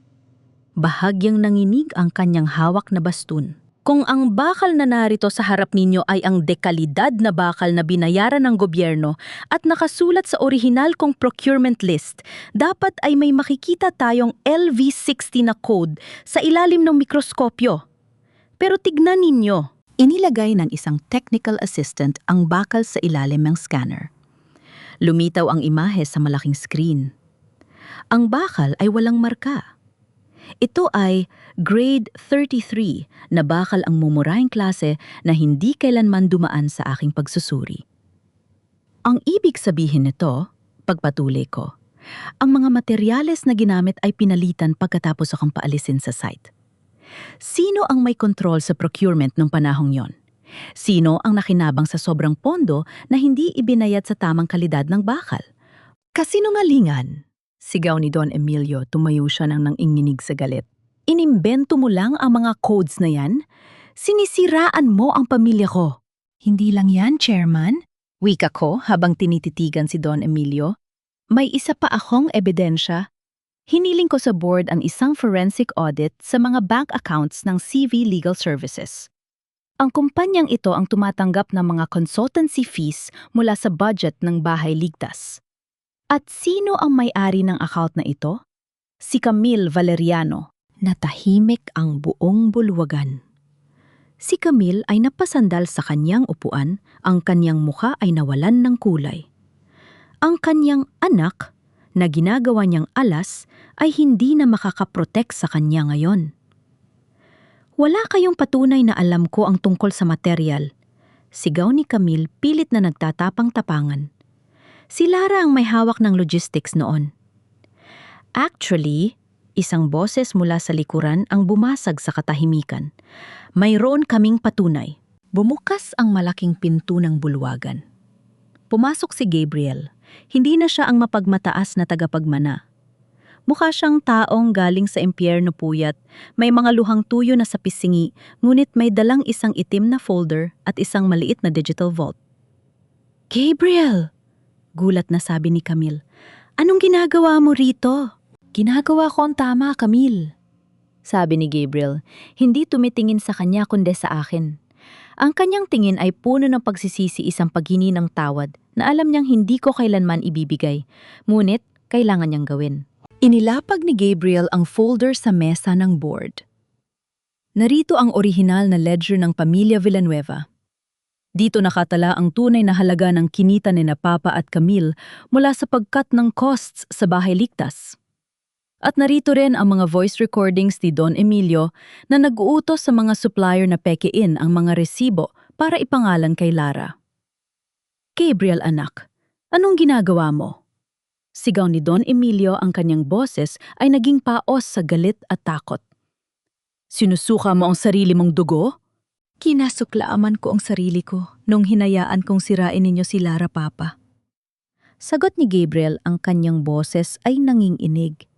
Bahagyang nanginig ang kanyang hawak na bastun. "Kung ang bakal na narito sa harap ninyo ay ang dekalidad na bakal na binayaran ng gobyerno at nakasulat sa orihinal kong procurement list, dapat ay may makikita tayong LV60 na code sa ilalim ng mikroskopyo. Pero tignan ninyo." Inilagay ng isang technical assistant ang bakal sa ilalim ng scanner. Lumitaw ang imahe sa malaking screen. Ang bakal ay walang marka. Ito ay grade 33 na bakal, ang mumurahing klase na hindi kailanman dumaan sa aking pagsusuri. Ang ibig sabihin nito, pagpatuloy ko, ang mga materyales na ginamit ay pinalitan pagkatapos akong paalisin sa site. Sino ang may kontrol sa procurement nung panahong yon? Sino ang nakinabang sa sobrang pondo na hindi ibinayad sa tamang kalidad ng bakal? "Kasinungalingan!" sigaw ni Don Emilio, tumayo siya nang nanginginig sa galit. "Inimbento mo lang ang mga codes na yan? Sinisiraan mo ang pamilya ko." "Hindi lang yan, Chairman," wika ko habang tinititigan si Don Emilio. "May isa pa akong ebidensya. Hiniling ko sa board ang isang forensic audit sa mga bank accounts ng CV Legal Services. Ang kumpanyang ito ang tumatanggap ng mga consultancy fees mula sa budget ng Bahay Ligtas. At sino ang may-ari ng account na ito? Si Camille Valeriano. Natahimik ang buong bulwagan. Si Camille ay napasandal sa kanyang upuan, ang kanyang mukha ay nawalan ng kulay. Ang kanyang anak, na ginagawa niyang alas, ay hindi na makakaprotect sa kanya ngayon. Wala kayong patunay na alam ko ang tungkol sa material. Sigaw ni Camille pilit na nagtatapang-tapangan. Si Lara ang may hawak ng logistics noon. Actually, isang boses mula sa likuran ang bumasag sa katahimikan. Mayroon kaming patunay. Bumukas ang malaking pinto ng bulwagan. Pumasok si Gabriel. Hindi na siya ang mapagmataas na tagapagmana. Mukha siyang taong galing sa impyerno puyat, may mga luhang tuyo na sa pisingi, ngunit may dalang isang itim na folder at isang maliit na digital vault. Gabriel! Gulat na sabi ni Camille. Anong ginagawa mo rito? Ginagawa ko ang tama, Camille. Sabi ni Gabriel, hindi tumitingin sa kanya kundi sa akin. Ang kanyang tingin ay puno ng pagsisisi, isang paghingi ng tawad na alam niyang hindi ko kailanman ibibigay, ngunit kailangan niyang gawin. Inilapag ni Gabriel ang folder sa mesa ng board. Narito ang orihinal na ledger ng pamilya Villanueva. Dito nakatala ang tunay na halaga ng kinita ni na Papa at Camille mula sa pagkat ng costs sa Bahay Ligtas. At narito rin ang mga voice recordings ni Don Emilio na nag-uutos sa mga supplier na pekein ang mga resibo para ipangalan kay Lara. Gabriel anak, anong ginagawa mo? Sigaw ni Don Emilio, ang kanyang boses ay naging paos sa galit at takot. Sinusuka mo ang sarili mong dugo? Kinasuklaaman ko ang sarili ko nung hinayaan kong sirain ninyo si Lara, Papa. Sagot ni Gabriel, ang kanyang boses ay nanginginig.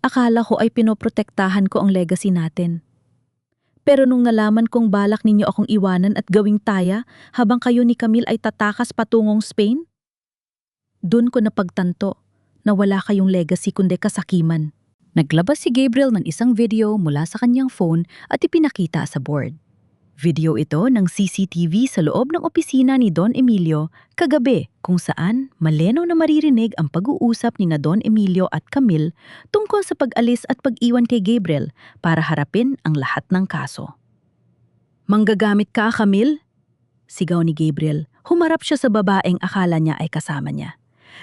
Akala ko ay pinoprotektahan ko ang legacy natin. Pero nung nalaman kong balak ninyo akong iwanan at gawing taya habang kayo ni Camille ay tatakas patungong Spain, doon ko napagtanto na wala kayong legacy kundi kasakiman. Naglabas si Gabriel ng isang video mula sa kanyang phone at ipinakita sa board. Video ito ng CCTV sa loob ng opisina ni Don Emilio kagabi, kung saan malinaw na maririnig ang pag-uusap ni na Don Emilio at Camille tungkol sa pag-alis at pag-iwan kay Gabriel para harapin ang lahat ng kaso. Manggagamit ka, Camille? Sigaw ni Gabriel. Humarap siya sa babaeng akala niya ay kasama niya.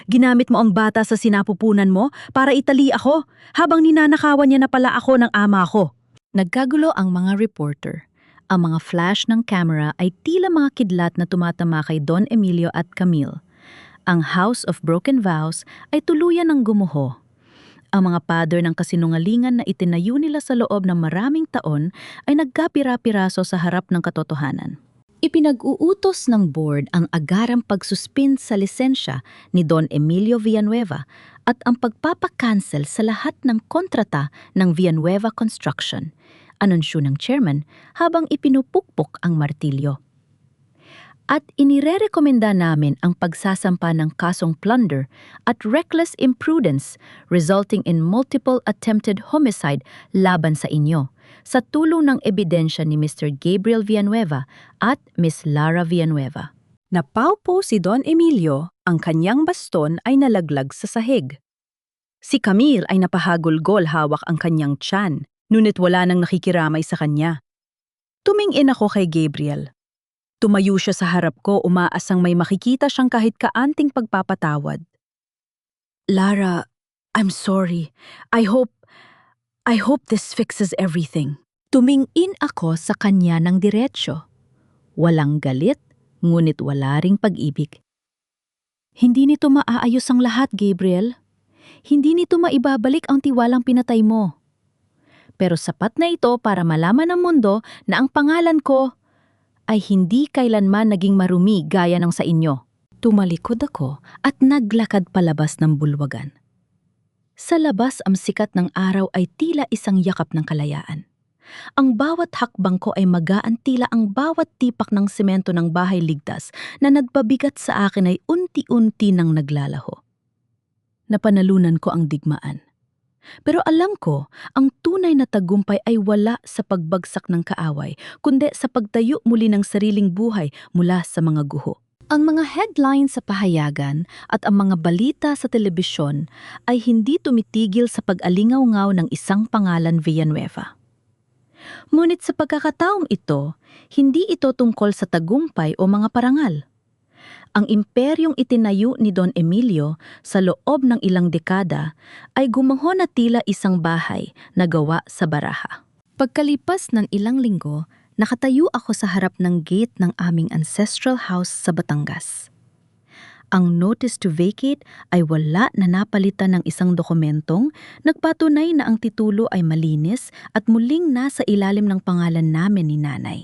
Ginamit mo ang bata sa sinapupunan mo para itali ako habang ninanakawan niya na pala ako ng ama ko. Nagkagulo ang mga reporter. Ang mga flash ng camera ay tila mga kidlat na tumatama kay Don Emilio at Camille. Ang House of Broken Vows ay tuluyan ng gumuho. Ang mga pader ng kasinungalingan na itinayo nila sa loob ng maraming taon ay nagkapira-piraso sa harap ng katotohanan. Ipinag-uutos ng board ang agarang pagsuspend sa lisensya ni Don Emilio Villanueva at ang pagpapakancel sa lahat ng kontrata ng Villanueva Construction, anunsyo ng chairman habang ipinupukpok ang martilyo. At inirerekomenda namin ang pagsasampa ng kasong plunder at reckless imprudence resulting in multiple attempted homicide laban sa inyo sa tulong ng ebidensya ni Mr. Gabriel Villanueva at Miss Lara Villanueva. Napaupo si Don Emilio, ang kanyang baston ay nalaglag sa sahig. Si Camille ay napahagulgol, hawak ang kanyang tiyan, ngunit wala nang nakikiramay sa kanya. Tumingin ako kay Gabriel. Tumayo siya sa harap ko, umaasang may makikita siyang kahit kaanting pagpapatawad. Lara, I'm sorry. I hope this fixes everything. Tumingin ako sa kanya ng diretsyo. Walang galit, ngunit wala ring pag-ibig. Hindi nito maaayos ang lahat, Gabriel. Hindi nito maibabalik ang tiwalang pinatay mo. Pero sapat na ito para malaman ng mundo na ang pangalan ko ay hindi kailanman naging marumi gaya ng sa inyo. Tumalikod ako at naglakad palabas ng bulwagan. Sa labas, ang sikat ng araw ay tila isang yakap ng kalayaan. Ang bawat hakbang ko ay magaan, tila ang bawat tipak ng semento ng Bahay Ligtas na nagpabigat sa akin ay unti-unti nang naglalaho. Napanalunan ko ang digmaan. Pero alam ko, ang tunay na tagumpay ay wala sa pagbagsak ng kaaway, kundi sa pagtayo muli ng sariling buhay mula sa mga guho. Ang mga headline sa pahayagan at ang mga balita sa telebisyon ay hindi tumitigil sa pag-alingaw-ngaw ng isang pangalan Villanueva. Ngunit sa pagkakataong ito, hindi ito tungkol sa tagumpay o mga parangal. Ang imperyong itinayo ni Don Emilio sa loob ng ilang dekada ay gumaho na tila isang bahay na gawa sa baraha. Pagkalipas ng ilang linggo, nakatayo ako sa harap ng gate ng aming ancestral house sa Batangas. Ang notice to vacate ay wala na napalitan ng isang dokumentong nagpatunay na ang titulo ay malinis at muling nasa ilalim ng pangalan namin ni Nanay.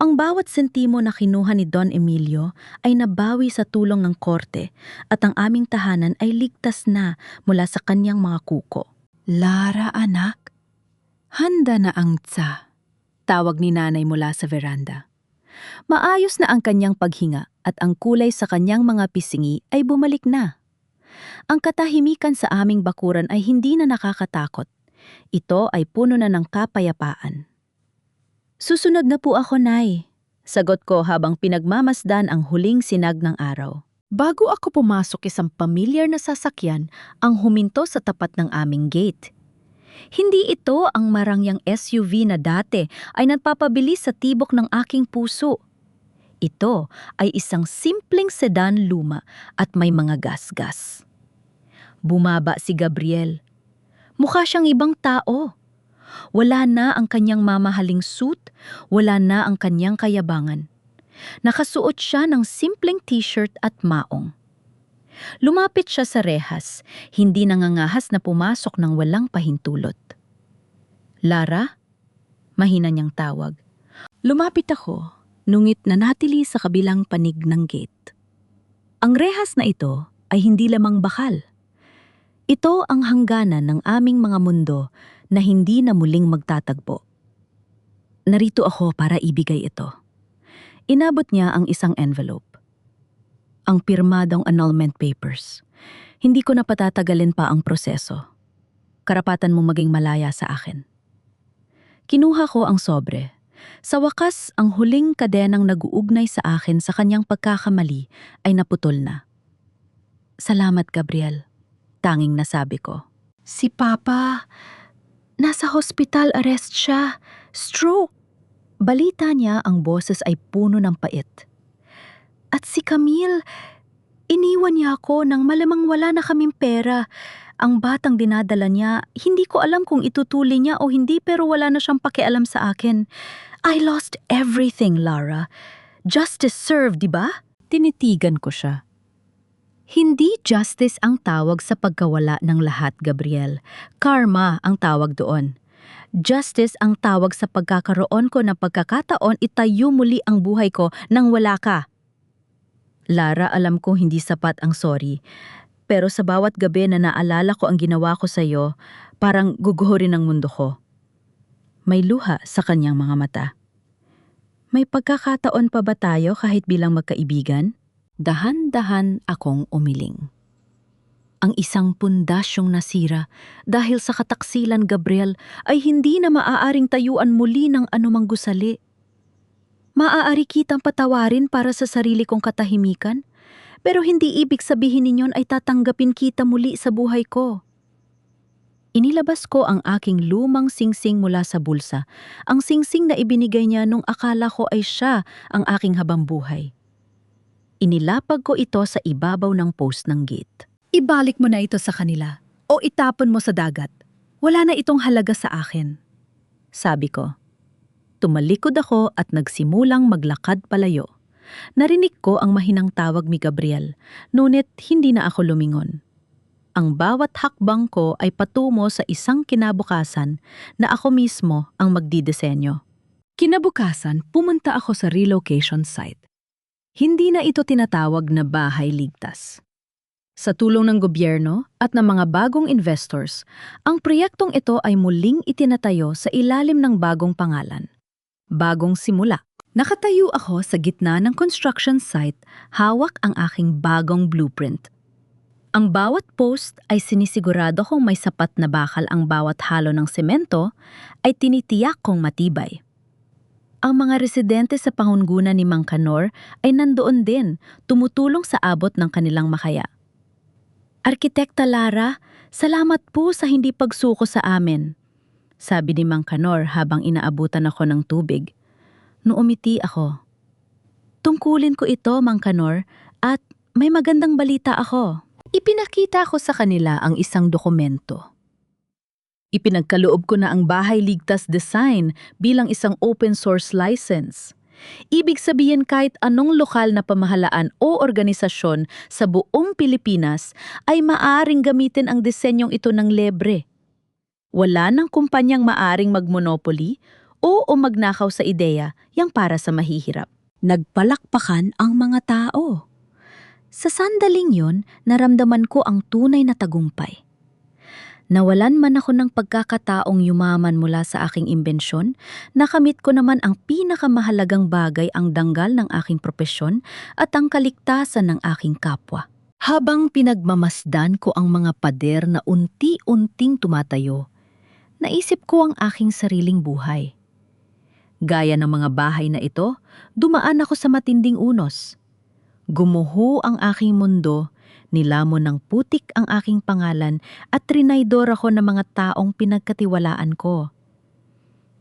Ang bawat sentimo na kinuha ni Don Emilio ay nabawi sa tulong ng korte at ang aming tahanan ay ligtas na mula sa kanyang mga kuko. "Lara, anak, handa na ang tsa," tawag ni Nanay mula sa veranda. Maayos na ang kanyang paghinga at ang kulay sa kanyang mga pisingi ay bumalik na. Ang katahimikan sa aming bakuran ay hindi na nakakatakot. Ito ay puno na ng kapayapaan. "Susunod na po ako, Nay," sagot ko habang pinagmamasdan ang huling sinag ng araw. Bago ako pumasok, isang pamilyar na sasakyan ang huminto sa tapat ng aming gate. Hindi ito ang marangyang SUV na dati ay nagpapabilis sa tibok ng aking puso. Ito ay isang simpleng sedan luma at may mga gasgas. Bumaba si Gabriel. Mukha siyang ibang tao. Wala na ang kanyang mamahaling suit, wala na ang kanyang kayabangan. Nakasuot siya ng simpleng t-shirt at maong. Lumapit siya sa rehas, hindi nangangahas na pumasok ng walang pahintulot. "Lara?" Mahina niyang tawag. Lumapit ako, nungit nanatili sa kabilang panig ng gate. Ang rehas na ito ay hindi lamang bakal. Ito ang hangganan ng aming mga mundo na hindi na muling magtatagpo. Narito ako para ibigay ito. Inabot niya ang isang envelope. Ang pirmadong annulment papers. Hindi ko na patatagalin pa ang proseso. Karapatan mo maging malaya sa akin. Kinuha ko ang sobre. Sa wakas, ang huling kadenang nag-uugnay sa akin sa kanyang pagkakamali ay naputol na. "Salamat, Gabriel," tanging nasabi ko. "Si Papa, nasa hospital, arrest siya. Stroke." Balita niya ang boses ay puno ng pait. "At si Camille, iniwan niya ako nang malamang wala na kaming pera. Ang batang dinadala niya, hindi ko alam kung itutuli niya o hindi pero wala na siyang pakialam sa akin. I lost everything, Lara. Justice served, di ba?" Tinitigan ko siya. Hindi justice ang tawag sa pagkawala ng lahat, Gabriel. Karma ang tawag doon. Justice ang tawag sa pagkakaroon ko ng pagkakataon itayo muli ang buhay ko nang wala ka. Lara, alam ko hindi sapat ang sorry. Pero sa bawat gabi na naalala ko ang ginawa ko sa iyo, parang guguhorin ang mundo ko. May luha sa kanyang mga mata. "May pagkakataon pa ba tayo kahit bilang magkaibigan?" Dahan-dahan akong umiling. Ang isang pundasyong nasira dahil sa kataksilan, Gabriel, ay hindi na maaaring tayuan muli ng anumang gusali. Maaari kitang patawarin para sa sarili kong katahimikan, pero hindi ibig sabihin ninyon ay tatanggapin kita muli sa buhay ko. Inilabas ko ang aking lumang singsing mula sa bulsa, ang singsing na ibinigay niya nung akala ko ay siya ang aking habambuhay. Inilapag ko ito sa ibabaw ng post ng gate. "Ibalik mo na ito sa kanila o itapon mo sa dagat. Wala na itong halaga sa akin," sabi ko. Tumalikod ako at nagsimulang maglakad palayo. Narinig ko ang mahinang tawag ni Gabriel, ngunit hindi na ako lumingon. Ang bawat hakbang ko ay patungo sa isang kinabukasan na ako mismo ang magdidesenyo. Kinabukasan, pumunta ako sa relocation site. Hindi na ito tinatawag na bahay ligtas. Sa tulong ng gobyerno at ng mga bagong investors, ang proyektong ito ay muling itinatayo sa ilalim ng bagong pangalan. Bagong simula. Nakatayo ako sa gitna ng construction site, hawak ang aking bagong blueprint. Ang bawat post ay sinisigurado kong may sapat na bakal ang bawat halo ng semento ay tinitiyak kong matibay. Ang mga residente sa pangunguna ni Mang Kanor ay nandoon din, tumutulong sa abot ng kanilang makaya. Arkitekta Lara, salamat po sa hindi pagsuko sa amin, sabi ni Mang Kanor habang inaabutan ako ng tubig. Nuumiti ako. Tungkulin ko ito, Mang Kanor, at may magandang balita ako. Ipinakita ko sa kanila ang isang dokumento. Ipinagkaloob ko na ang Bahay Ligtas Design bilang isang open source license. Ibig sabihin kahit anong lokal na pamahalaan o organisasyon sa buong Pilipinas ay maaring gamitin ang disenyong ito ng libre. Wala nang kumpanyang maaring magmonopoly o magnakaw sa ideya yang para sa mahihirap. Nagpalakpakan ang mga tao. Sa sandaling yun, naramdaman ko ang tunay na tagumpay. Nawalan man ako ng pagkakataong yumaman mula sa aking imbensyon, nakamit ko naman ang pinakamahalagang bagay, ang danggal ng aking propesyon at ang kaligtasan ng aking kapwa. Habang pinagmamasdan ko ang mga pader na unti-unting tumatayo, naisip ko ang aking sariling buhay. Gaya ng mga bahay na ito, dumaan ako sa matinding unos. Gumuho ang aking mundo, nilamon ng putik ang aking pangalan at trinaydor ako ng mga taong pinagkatiwalaan ko.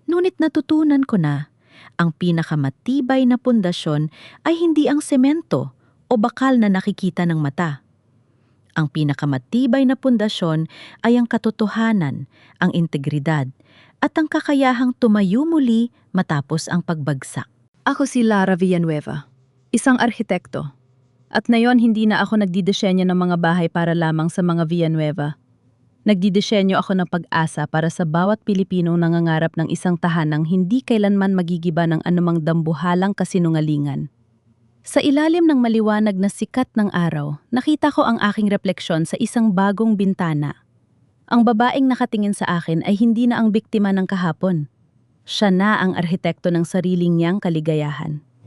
Ngunit natutunan ko na, ang pinakamatibay na pundasyon ay hindi ang semento o bakal na nakikita ng mata. Ang pinakamatibay na pundasyon ay ang katotohanan, ang integridad, at ang kakayahang tumayo muli matapos ang pagbagsak. Ako si Lara Villanueva, isang arkitekto. At ngayon hindi na ako nagdidisenyo ng mga bahay para lamang sa mga Villanueva. Nagdidisenyo ako ng pag-asa para sa bawat Pilipinong nangangarap ng isang tahanang hindi kailanman magigiba ng anumang dambuhalang kasinungalingan. Sa ilalim ng maliwanag na sikat ng araw, nakita ko ang aking refleksyon sa isang bagong bintana. Ang babaeng nakatingin sa akin ay hindi na ang biktima ng kahapon. Siya na ang arhitekto ng sariling niyang kaligayahan.